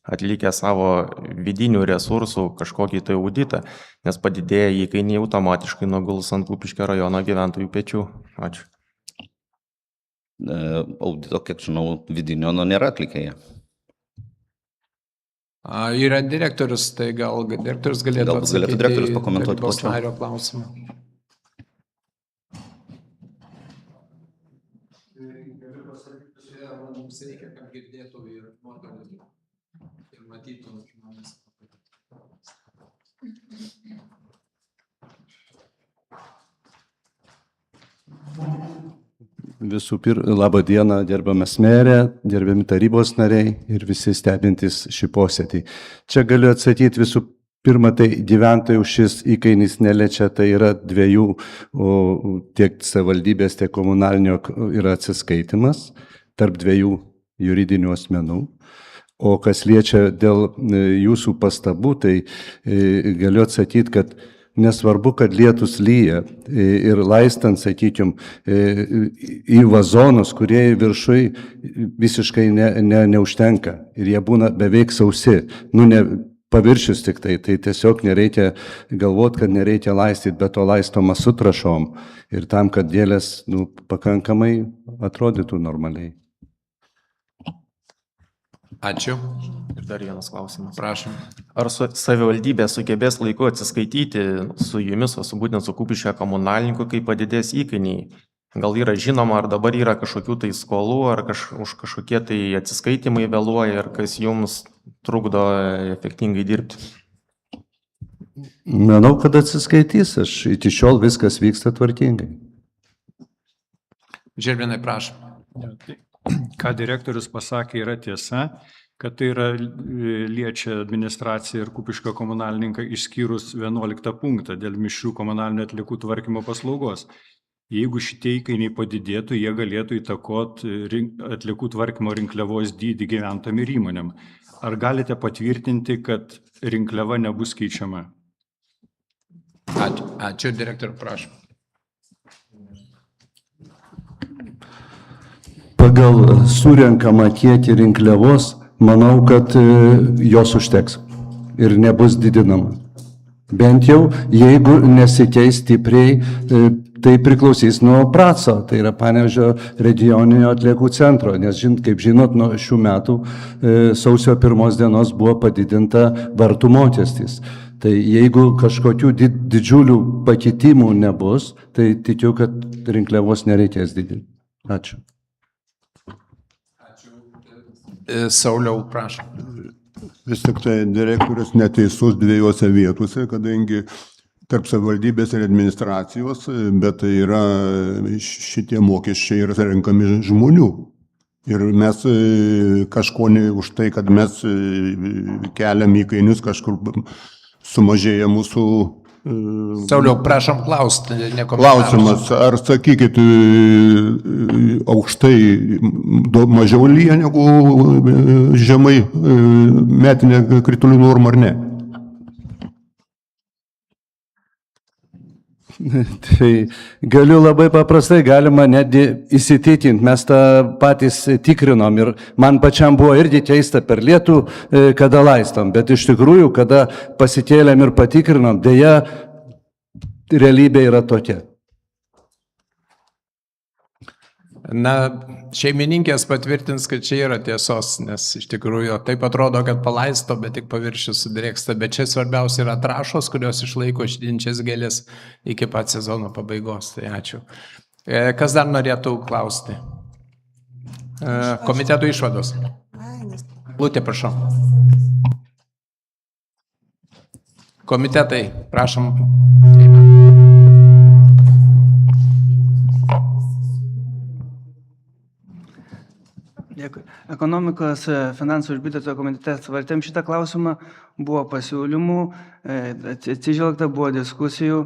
atlikę savo vidinių resursų kažkokį tai auditą, nes padidėję įkainiai automatiškai nuguls ant Kupiškio rajono gyventojų pečių. Ačiū. Audito, kiek žinau, vidinio nėra atlikę jie. Yra direktorius, tai gal direktorius galėtų atsakyti direktorius pakomentuoti tarybos plačiau. nario klausimą. Galiu pasakyti, mums reikia, kad girdėtų ir matytų žmonės. Visų pirma, labą dieną, gerbiamas merė, gerbiami tarybos nariai ir visi stebintys šį posėdį. Čia galiu atsakyti visų pirma, tai gyventojų šis įkainis neliečia, tai yra dviejų, tiek savivaldybės, tiek komunalinio yra atsiskaitimas tarp dviejų juridinių asmenų. O kas liečia dėl jūsų pastabų, tai galiu atsakyti, kad nesvarbu, kad lietus lyja ir laistant, sakykim, į vazonus, kurie viršui visiškai neužtenka ir jie būna beveik sausi, ne paviršius tik tai tiesiog nereikia galvoti, kad nereikia laistyti, bet to laistoma su trąšom ir tam, kad gėlės pakankamai atrodytų normaliai. Ačiū. Ir dar vienas klausimas. Prašom. Ar savivaldybė sugebės laiku atsiskaityti su jumis, o būtent su Kupiškio komunalininku, kai padidės įkainiai? Gal yra žinoma, ar dabar yra kažkokių tai skolų, ar už kažkokie tai atsiskaitimai vėluoja, ar kas jums trukdo efektingai dirbti? Manau, kad atsiskaitys. Iki šiol viskas vyksta tvarkingai. Žilvinai, prašom. Ką direktorius pasakė, yra tiesa, kad tai yra liečia administraciją ir Kupiškio komunalininką išskyrus 11 punktą dėl mišrių komunalinių atliekų tvarkymo paslaugos. Jeigu šitie įkainiai padidėtų, jie galėtų įtakoti atliekų tvarkymo rinkliavos dydį gyventojam ir įmonėm. Ar galite patvirtinti, kad rinkliava nebus keičiama? Ačiū, direktoriu, prašom. Pagal surenkamą kiekį rinkliavos, manau, kad jos užteks ir nebus didinama. Bent jau, jeigu nesikeis stipriai, tai priklausys nuo Praco, tai yra Panevėžio regioninio atliekų centro, nes, kaip žinot, nuo šių metų sausio 1 dienos buvo padidinta vartų mokestis. Tai jeigu kažkokių didžiulių pakitimų nebus, tai tikiu, kad rinkliavos nereikės didinti. Ačiū. Sauliau, prašom. Vis tik tai direktorius neteisus dviejose vietose, kadangi tarp savivaldybės ir administracijos, bet tai yra šitie mokesčiai yra renkami žmonių. Ir mes kažko už tai, kad mes keliam įkainius, kažkur sumažėja mūsų... Sauliau, prašom klausti, Klausimas, ar sakykit, aukštai mažiau lyja negu žemai metinė kritulių norma ar ne? Tai galiu labai paprastai, galima netgi įsitikinti, mes tą patys tikrinom ir man pačiam buvo irgi keista per lietų, kada laistom, bet iš tikrųjų, kada pasikėlėm ir patikrinom, dėja, realybė yra tokia. Na, šeimininkės patvirtins, kad čia yra tiesos, nes iš tikrųjų taip atrodo, kad palaisto, bet tik paviršius sudrėksta, bet čia svarbiausia yra trąšos, kurios išlaiko žydinčias gėlės iki pat sezono pabaigos. Tai ačiū. Kas dar norėtų klausti? Komiteto išvados. Lūtė, prašau. Komitetai, prašom. Dėkui. Ekonomikos finansų ir biudžeto komitete svartėm šitą klausimą, buvo pasiūlymų, atsižvelgta, buvo diskusijų,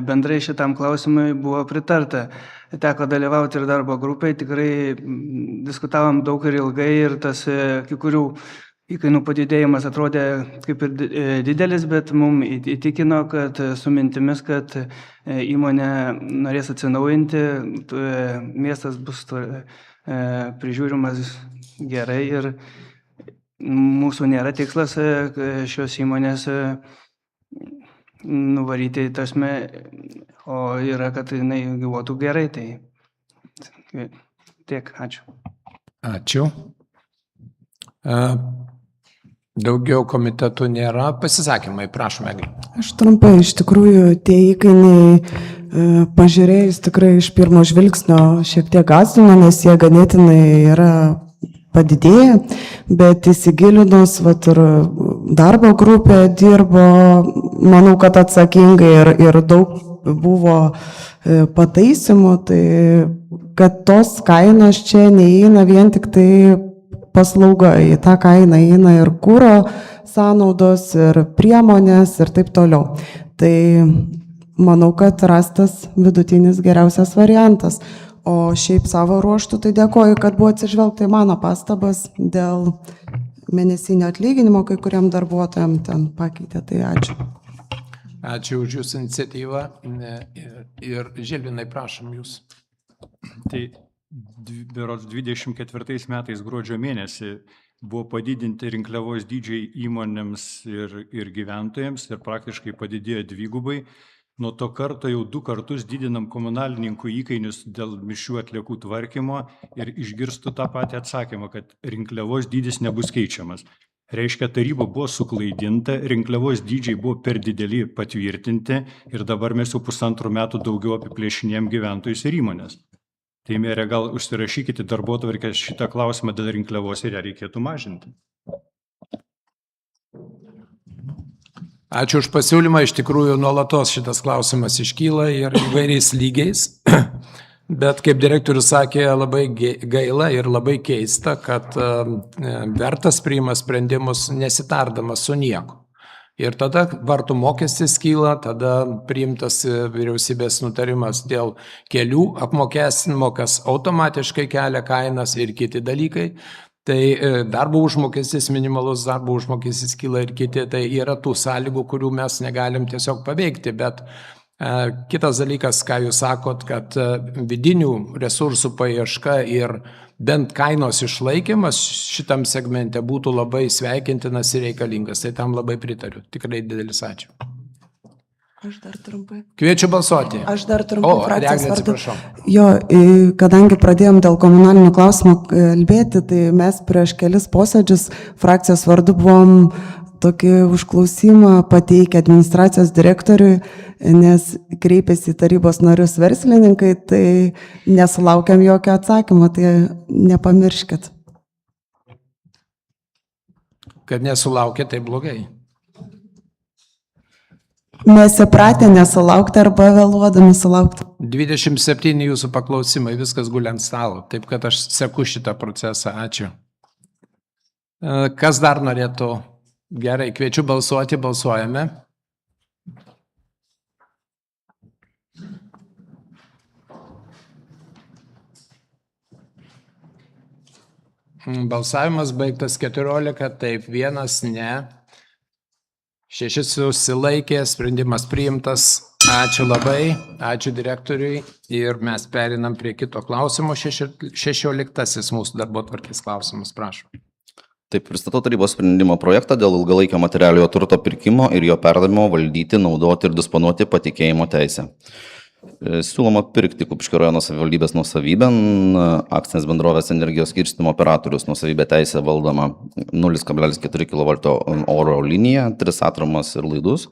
bendrai šitam klausimui buvo pritarta. Teko dalyvauti ir darbo grupai, tikrai diskutavom daug ir ilgai ir tas kai kurių įkainų padidėjimas atrodė kaip ir didelis, bet mums įtikino, kad su mintimis, kad įmonė norės atsinaujinti, miestas bus prižiūrimas gerai ir mūsų nėra tikslas šios įmonės nuvaryti į tasme, o yra, kad jinai gyvuotų gerai. Tai tiek, ačiū. Ačiū. Daugiau komitetų nėra. Pasisakymai, prašome. Aš trumpai, iš tikrųjų, tie įkainiai pažiūrėjus tikrai iš pirmo žvilgsnio šiek tiek gąsdino, nes jie ganėtinai yra padidėję, bet įsigilinus, vat ir darbo grupė dirbo, manau, kad atsakingai ir daug buvo pataisimų, tai kad tos kainos čia neįeina vien tik tai paslauga, į tą kainą įeina ir kūro sąnaudos, ir priemonės ir taip toliau. Tai manau, kad rastas vidutinis geriausias variantas. O šiaip savo ruoštų, tai dėkoju, kad buvo atsižvelgta į mano pastabas dėl mėnesinio atlyginimo, kai kuriam darbuotojam ten pakeitė. Tai ačiū. Ačiū už jūsų iniciatyvą. Ir Žilvinai, prašom jūs. Tai berods 24 metais gruodžio mėnesį buvo padidinti rinkliavos dydžiai įmonėms ir gyventojams ir praktiškai padidėjo dvigubai. Nuo to karto jau 2 kartus didinam komunalininkų įkainius dėl mišrių atliekų tvarkymo ir išgirstu tą patį atsakymą, kad rinkliavos dydis nebus keičiamas. Reiškia, taryba buvo suklaidinta, rinkliavos dydžiai buvo per dideli patvirtinti ir dabar mes jau 1,5 metų daugiau apiplėšinėjom gyventojus ir įmonės. Tai merė, gal užsirašykite darbotvarkę šitą klausimą dėl rinkliavos ir ją reikėtų mažinti. Ačiū už pasiūlymą, iš tikrųjų nuolatos šitas klausimas iškyla ir įvairiais lygiais, bet kaip direktorius sakė, labai gaila ir labai keista, kad vertas priima sprendimus nesitardamas su nieku. Ir tada vartų mokestis kyla, tada priimtas vyriausybės nutarimas dėl kelių apmokestinimo, kas automatiškai kelia kainas ir kiti dalykai. Tai darbo užmokestis, minimalus darbo užmokestis kyla ir kiti, tai yra tų sąlygų, kurių mes negalim tiesiog paveikti, bet kitas dalykas, ką jūs sakot, kad vidinių resursų paieška ir bent kainos išlaikymas šitam segmente būtų labai sveikintinas ir reikalingas, tai tam labai pritariu, tikrai didelis ačiū. Aš dar trumpai. Kviečiu balsuoti. Aš dar trumpai. Reagai, atsiprašau. Jo, kadangi pradėjom dėl komunalinių klausimų kalbėti, tai mes prieš kelis posėdžius frakcijos vardu buvom tokį užklausimą pateikę administracijos direktoriui, nes kreipėsi į tarybos narius verslininkai, tai nesulaukiam jokio atsakymo, tai nepamirškit. Kad nesulaukė, tai blogai. Mes įpratę nesulaukti arba vėluodami sulaukti. 27 jūsų paklausimai, viskas guli ant stalo. Taip kad aš seku šitą procesą. Ačiū. Kas dar norėtų? Gerai, kviečiu balsuoti, balsuojame. Balsavimas baigtas 14, taip, 1 ne. 6 susilaikė, sprendimas priimtas. Ačiū labai, ačiū direktoriui ir mes perinam prie kito klausimo. 16 mūsų darbotvarkės klausimas, prašom. Taip, pristatau tarybos sprendimo projektą dėl ilgalaikio materialiojo turto pirkimo ir jo perdavimo valdyti, naudoti ir disponuoti patikėjimo teisę. Siūloma pirkti Kupiškio rajono savivaldybės nuosavybę, akcinės bendrovės energijos skirstymo operatorius nuosavybė teisė valdoma 0,4 kV oro linija, 3 atramas ir laidus,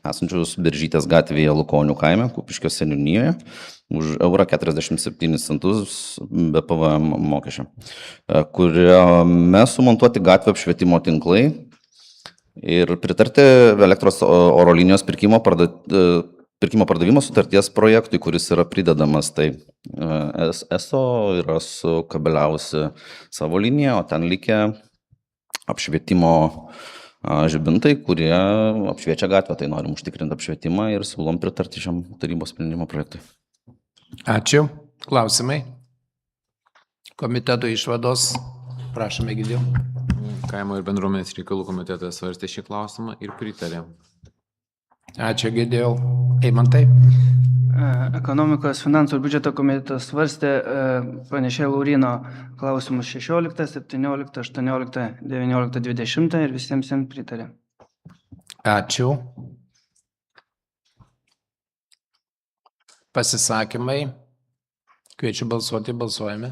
esančius Beržytės gatvėje Lukonių kaime, Kupiškio seniūnijoje, už €47 be PVM mokesčio, kuriame sumontuoti gatvių apšvietimo tinklai ir pritarti elektros oro linijos pirkimo pardavimo sutarties projektui, kuris yra pridedamas. Tai ESO yra sukabeliavusi savo liniją, o ten likę apšvietimo žibintai, kurie apšviečia gatvę. Tai norim užtikrinti apšvietimą ir siūlom pritarti šiam tarybos sprendimo projektui. Ačiū. Klausimai? Komiteto išvados. Prašome, Egidijau. Kaimo ir bendruomenės reikalų komitetas svarstė šį klausimą ir pritarė. Ačiū, Egidijau. Eimantai. Ekonomikos, finansų ir biudžeto komitetas svarstė pranešėjo Laurino klausimus 16, 17, 18, 19, 20 ir visiems jiems pritarė. Ačiū. Pasisakymai. Kviečiu balsuoti, balsuojame.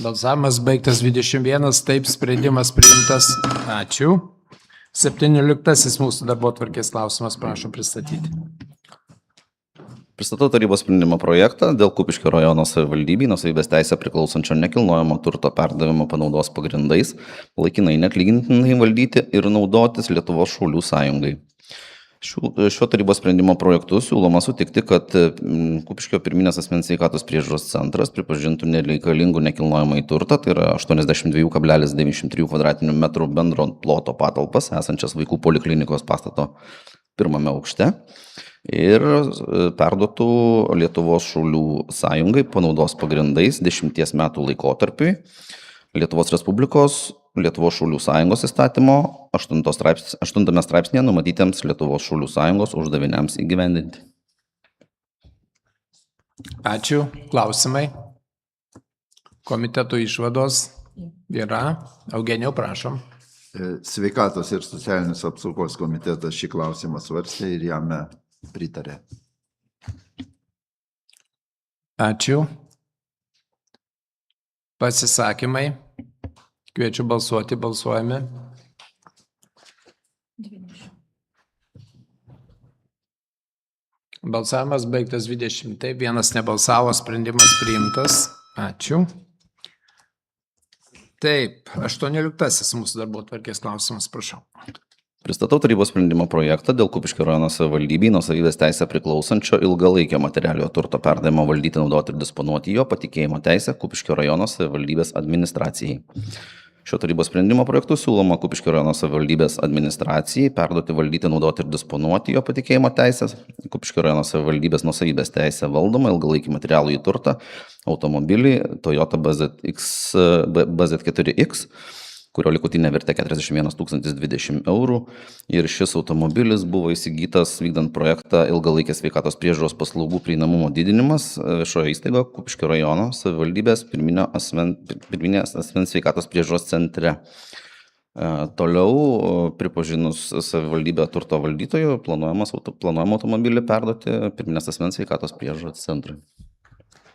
Balsavimas baigtas 21, taip, sprendimas priimtas. Ačiū. 17 mūsų darbotvarkės klausimas, prašom pristatyti. Pristatau tarybos sprendimo projektą dėl Kupiškio rajono savivaldybei nuosavybės teisę priklausančio nekilnojamo turto perdavimo panaudos pagrindais laikinai neatlygintinai valdyti ir naudotis Lietuvos šaulių sąjungai. Šiuo tarybos sprendimo projektu siūloma sutikti, kad Kupiškio pirminės asmens sveikatos priežiūros centras pripažintų nereikalingų nekilnojamąjį turtą, tai yra 82,93 m2 bendro ploto patalpas, esančias vaikų poliklinikos pastato pirmame aukšte, ir perduotų Lietuvos šaulių sąjungai panaudos pagrindais 10 metų laikotarpiui Lietuvos Respublikos Lietuvos šaulių sąjungos įstatymo 8 straipsnėje numatytiems Lietuvos šaulių sąjungos uždaviniams įgyvendinti. Ačiū. Klausimai? Komiteto išvados yra. Eugenijau, prašom. Sveikatos ir socialinės apsaugos komitetas šį klausimą svarstė ir jame pritarė. Ačiū. Pasisakymai. Kviečiu balsuoti, balsuojame. Balsavimas baigtas 20, taip, 1 nebalsavo, sprendimas priimtas. Ačiū. Taip, 18 mūsų darbotvarkės klausimas, prašau. Pristatau tarybos sprendimo projektą dėl Kupiškio rajono savivaldybei nuosavybės teisę priklausančio ilgalaikio materialiojo turto perdavimo valdyti, naudoti ir disponuoti jo patikėjimo teisę Kupiškio rajono savivaldybės administracijai. Šio tarybos sprendimo projektu siūloma Kupiškio rajono savivaldybės administracijai perduoti valdyti, naudoti ir disponuoti jo patikėjimo teisės Kupiškio rajono savivaldybės nuosavybės teisę valdomą ilgalaikį materialų į turtą automobilį Toyota BZ4X, kurio likutinė vertė 41 020 eurų. Ir šis automobilis buvo įsigytas vykdant projektą ilgalaikės sveikatos priežiūros paslaugų prieinamumo didinimas viešojo įstaigo Kupiškio rajono savivaldybės pirminės asmens sveikatos priežiūros centre. Toliau, pripažinus savivaldybę turto valdytojų, planuojama automobilį perduoti pirminės asmens sveikatos priežiūros centrui.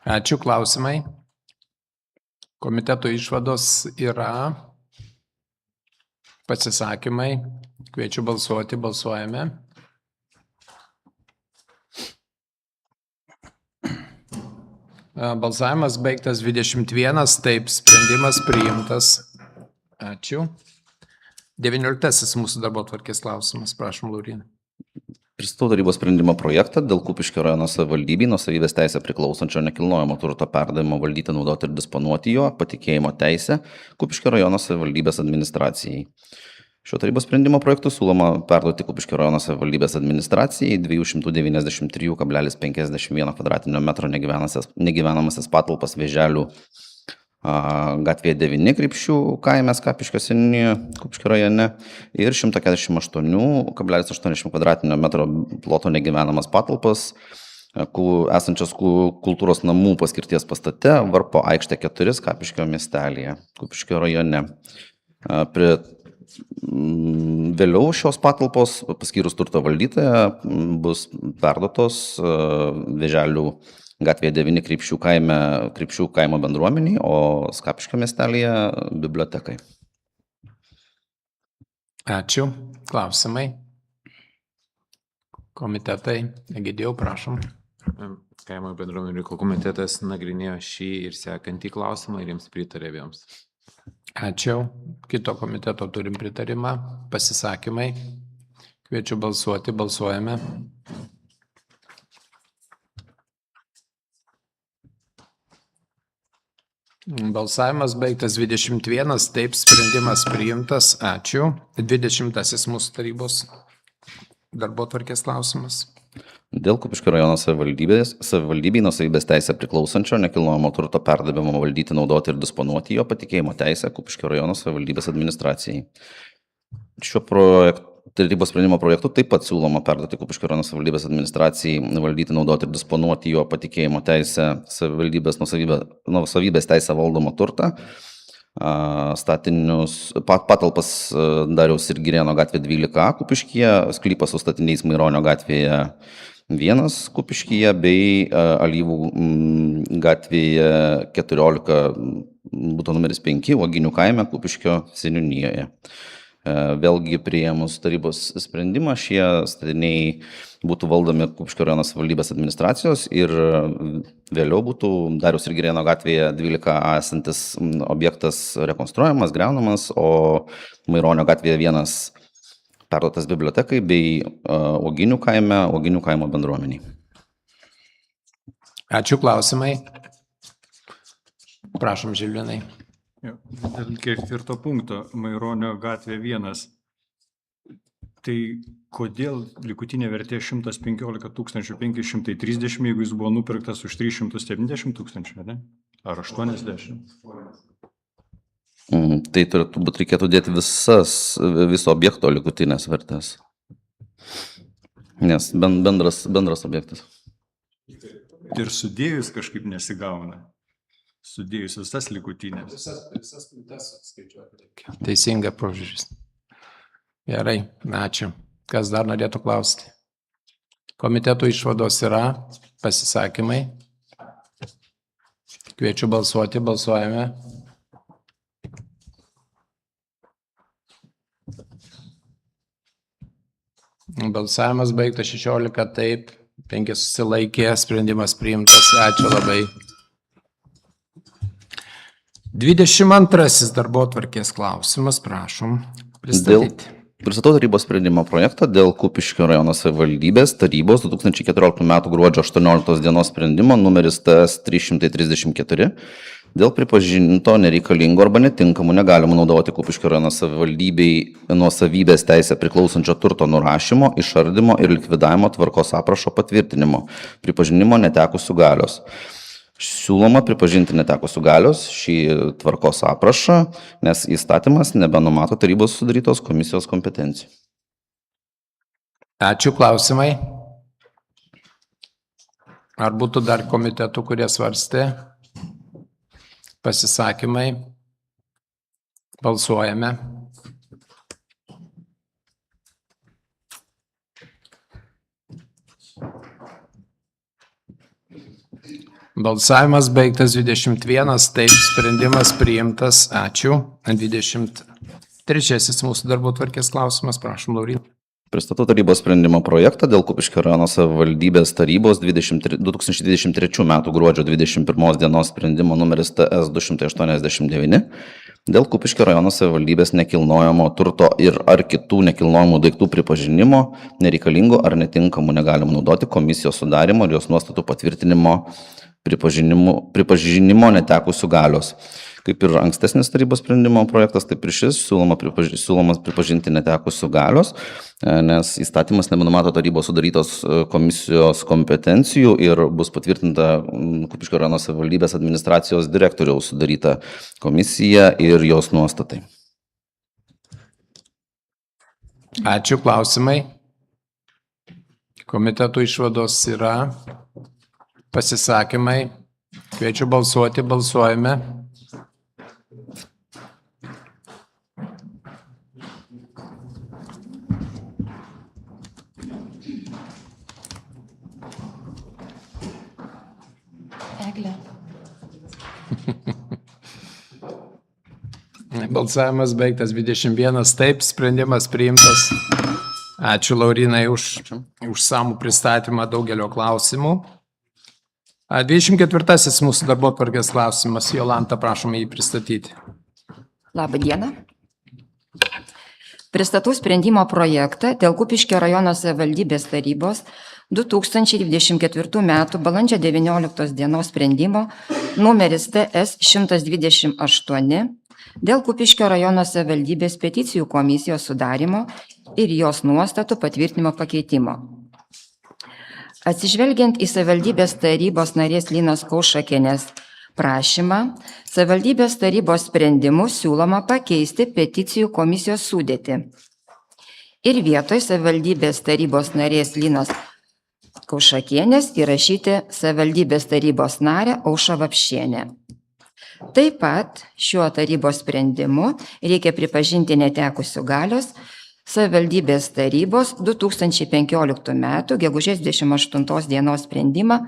Ačiū. Klausimai? Komiteto išvados yra. Pasisakymai. Kviečiu balsuoti, balsuojame. Balsavimas baigtas 21, taip, sprendimas priimtas. Ačiū. 19 mūsų darbotvarkės klausimas, prašom, Lauryna. Pristatau tarybos sprendimo projektą dėl Kupiškio rajono savivaldybei nuosavybės teisę priklausančio nekilnojamo turto perdavimo valdyti, naudoti ir disponuoti jo, patikėjimo teisę Kupiškio rajono savivaldybės administracijai. Šio tarybos sprendimo projektu siūloma perduoti Kupiškio rajono savivaldybės administracijai 293,51 kvadratinio metro negyvenamasis patalpas Vėželių gatvėje 9 Krypšių kaime Skapiškio seniūnijoje Kupiškio rajone ir 148,80 kvadratinio metro ploto negyvenamas patalpas esančias kultūros namų paskirties pastate Varpo aikštė 4 Skapiškio miestelyje Kupiškio rajone. Vėliau šios patalpos paskyrus turto valdytoją bus perduotos Vėželių gatvėje 9 Krypšių kaimo bendruomeniai, o Skapiškio miestelyje bibliotekai. Ačiū. Klausimai. Komitetai. Egidijau, prašom. Kaimo bendruomenių reikalų komitetas nagrinėjo šį ir sekantį klausimą ir jiems pritarė abiems. Ačiū. Kito komiteto turim pritarimą. Pasisakymai. Kviečiu balsuoti. Balsuojame. Balsavimas baigtas 21, taip, sprendimas priimtas. Ačiū. 20 mūsų tarybos darbotvarkės klausimas. Dėl Kupiškio rajono savivaldybei nuosavybės teisę priklausančio nekilnojamo turto perdavimo valdyti, naudoti ir disponuoti jo, patikėjimo teisę Kupiškio rajono savivaldybės administracijai. Šiuo tarybos sprendimo projektu taip pat siūloma perduoti Kupiškio rajono savivaldybės administracijai valdyti, naudoti ir disponuoti jo, patikėjimo teisę savivaldybės nuosavybės teisę valdomą turtą, patalpas Dariaus ir Girėno gatvė 12 Kupiškyje, sklypas su statiniais Maironio gatvėje 1 Kupiškyje bei Alyvų gatvėje 14 buto numeris 5 Uoginių kaime Kupiškio seniūnijoje. Vėlgi priėmus tarybos sprendimą, šie statiniai būtų valdomi Kupiškio rajono savivaldybės administracijos ir vėliau būtų Dariaus ir Girėno gatvėje 12 esantis objektas rekonstruojamas, greunamas, o Maironio gatvėje 1 perduotas bibliotekai bei Uoginių kaimo bendruomeniai. Ačiū. Klausimai. Prašom, Žilvinai. Dėl ketvirto punkto, Maironio gatvė 1. Tai kodėl likutinė vertė 115 530, jeigu jis buvo nupirktas už 370 000, ne? Ar 80? Tai turbūt reikėtų dėti viso objekto likutinės vertės. Nes bendras objektas. Ir sudėjus kažkaip nesigauna. Sudėjus visas likutinės. Visas kliūtes skaičiuoti reikia. Teisinga požiūris. Gerai, ačiū. Kas dar norėtų klausti? Komitetų išvados yra, pasisakymai. Kviečiu balsuoti, balsuojame. Balsavimas baigtas 16, taip, 5 susilaikė, sprendimas priimtas. Ačiū labai. 22 darbotvarkės klausimas, prašom pristatyti. Pristatau tarybos sprendimo projektą dėl Kupiškio rajono savivaldybės tarybos 2014 m. gruodžio 18 dienos sprendimo numeris TS 334 dėl pripažinto nereikalingo arba netinkamų negalimų naudoti Kupiškio rajono savivaldybei nuosavybės teisę priklausančio turto nurašymo, išardymo ir likvidavimo tvarkos aprašo patvirtinimo, pripažinimo netekusių galios. Siūloma pripažinti netekusių galios šį tvarkos aprašą, nes įstatymas nebenumato tarybos sudarytos komisijos kompetencijų. Ačiū. Klausimai. Ar būtų dar komitetų, kurie svarstė? Pasisakymai. Balsuojame. Balsavimas baigtas 21, taip, sprendimas priimtas. Ačiū. 23 mūsų darbotvarkės klausimas, prašom, Lauryna. Pristatau tarybos sprendimo projektą dėl Kupiškio rajono savivaldybės tarybos 2023 m. gruodžio 21 dienos sprendimo numeris TS 289 dėl Kupiškio rajono savivaldybės nekilnojamo turto ir ar kitų nekilnojamų daiktų pripažinimo, nereikalingų ar netinkamų negalimų naudoti komisijos sudarimo ir jos nuostatų patvirtinimo pripažinimo netekusių galios. Kaip ir ankstesnis tarybos sprendimo projektas, taip ir šis siūlomas pripažinti netekusių galios, nes įstatymas nebenumato tarybos sudarytos komisijos kompetencijų ir bus patvirtinta Kupiškio rajono savivaldybės administracijos direktoriaus sudaryta komisija ir jos nuostatai. Ačiū, klausimai. Komitetų išvados yra pasisakymai. Kviečiu balsuoti, balsuojame. Balsavimas baigtas, 21 taip, sprendimas priimtas. Ačiū Laurinai už samų pristatymą daugelio klausimų. 24 mūsų darbotvarkės klausimas. Jolanta, prašome jį pristatyti. Labą dieną. Pristatau sprendimo projektą dėl Kupiškio rajono savivaldybės tarybos 2024 m. balandžio 19 dienos sprendimo numeris TS 128 dėl Kupiškio rajono savivaldybės peticijų komisijos sudarimo ir jos nuostatų patvirtinimo pakeitimo. Atsižvelgiant į savivaldybės tarybos narės Linos Kaušakienės prašymą, savivaldybės tarybos sprendimu siūloma pakeisti peticijų komisijos sudėtį. Ir vietoj savivaldybės tarybos narės Linos Kaušakienės įrašyti savivaldybės tarybos narę Aušrą Vapšienę. Taip pat šiuo tarybos sprendimu reikia pripažinti netekusių galios savivaldybės tarybos 2015 m. gegužės 28 dienos sprendimą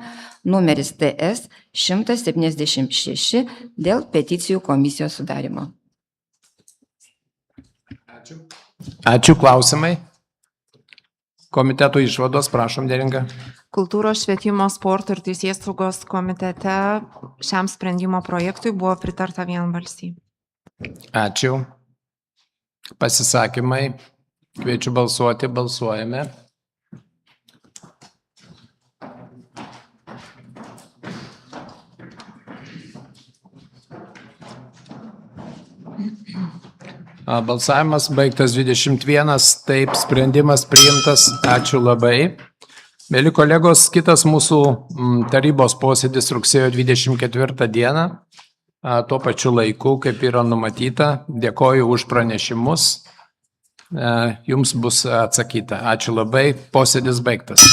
numeris TS 176 dėl peticijų komisijos sudarimo. Ačiū, klausimai. Komiteto išvados, prašom, Neringa. Kultūros, švietimo, sporto ir teisėsaugos komitete šiam sprendimo projektui buvo pritarta vienbalsiai. Ačiū. Pasisakymai. Kviečiu balsuoti, balsuojame. Balsavimas baigtas, 21, taip, sprendimas priimtas. Ačiū labai. Mėly kolegos, kitas mūsų tarybos posėdis rugsėjo 24 dieną, tuo pačiu laiku, kaip yra numatyta. Dėkoju už pranešimus. Jums bus atsakyta. Ačiū labai. Posėdis baigtas.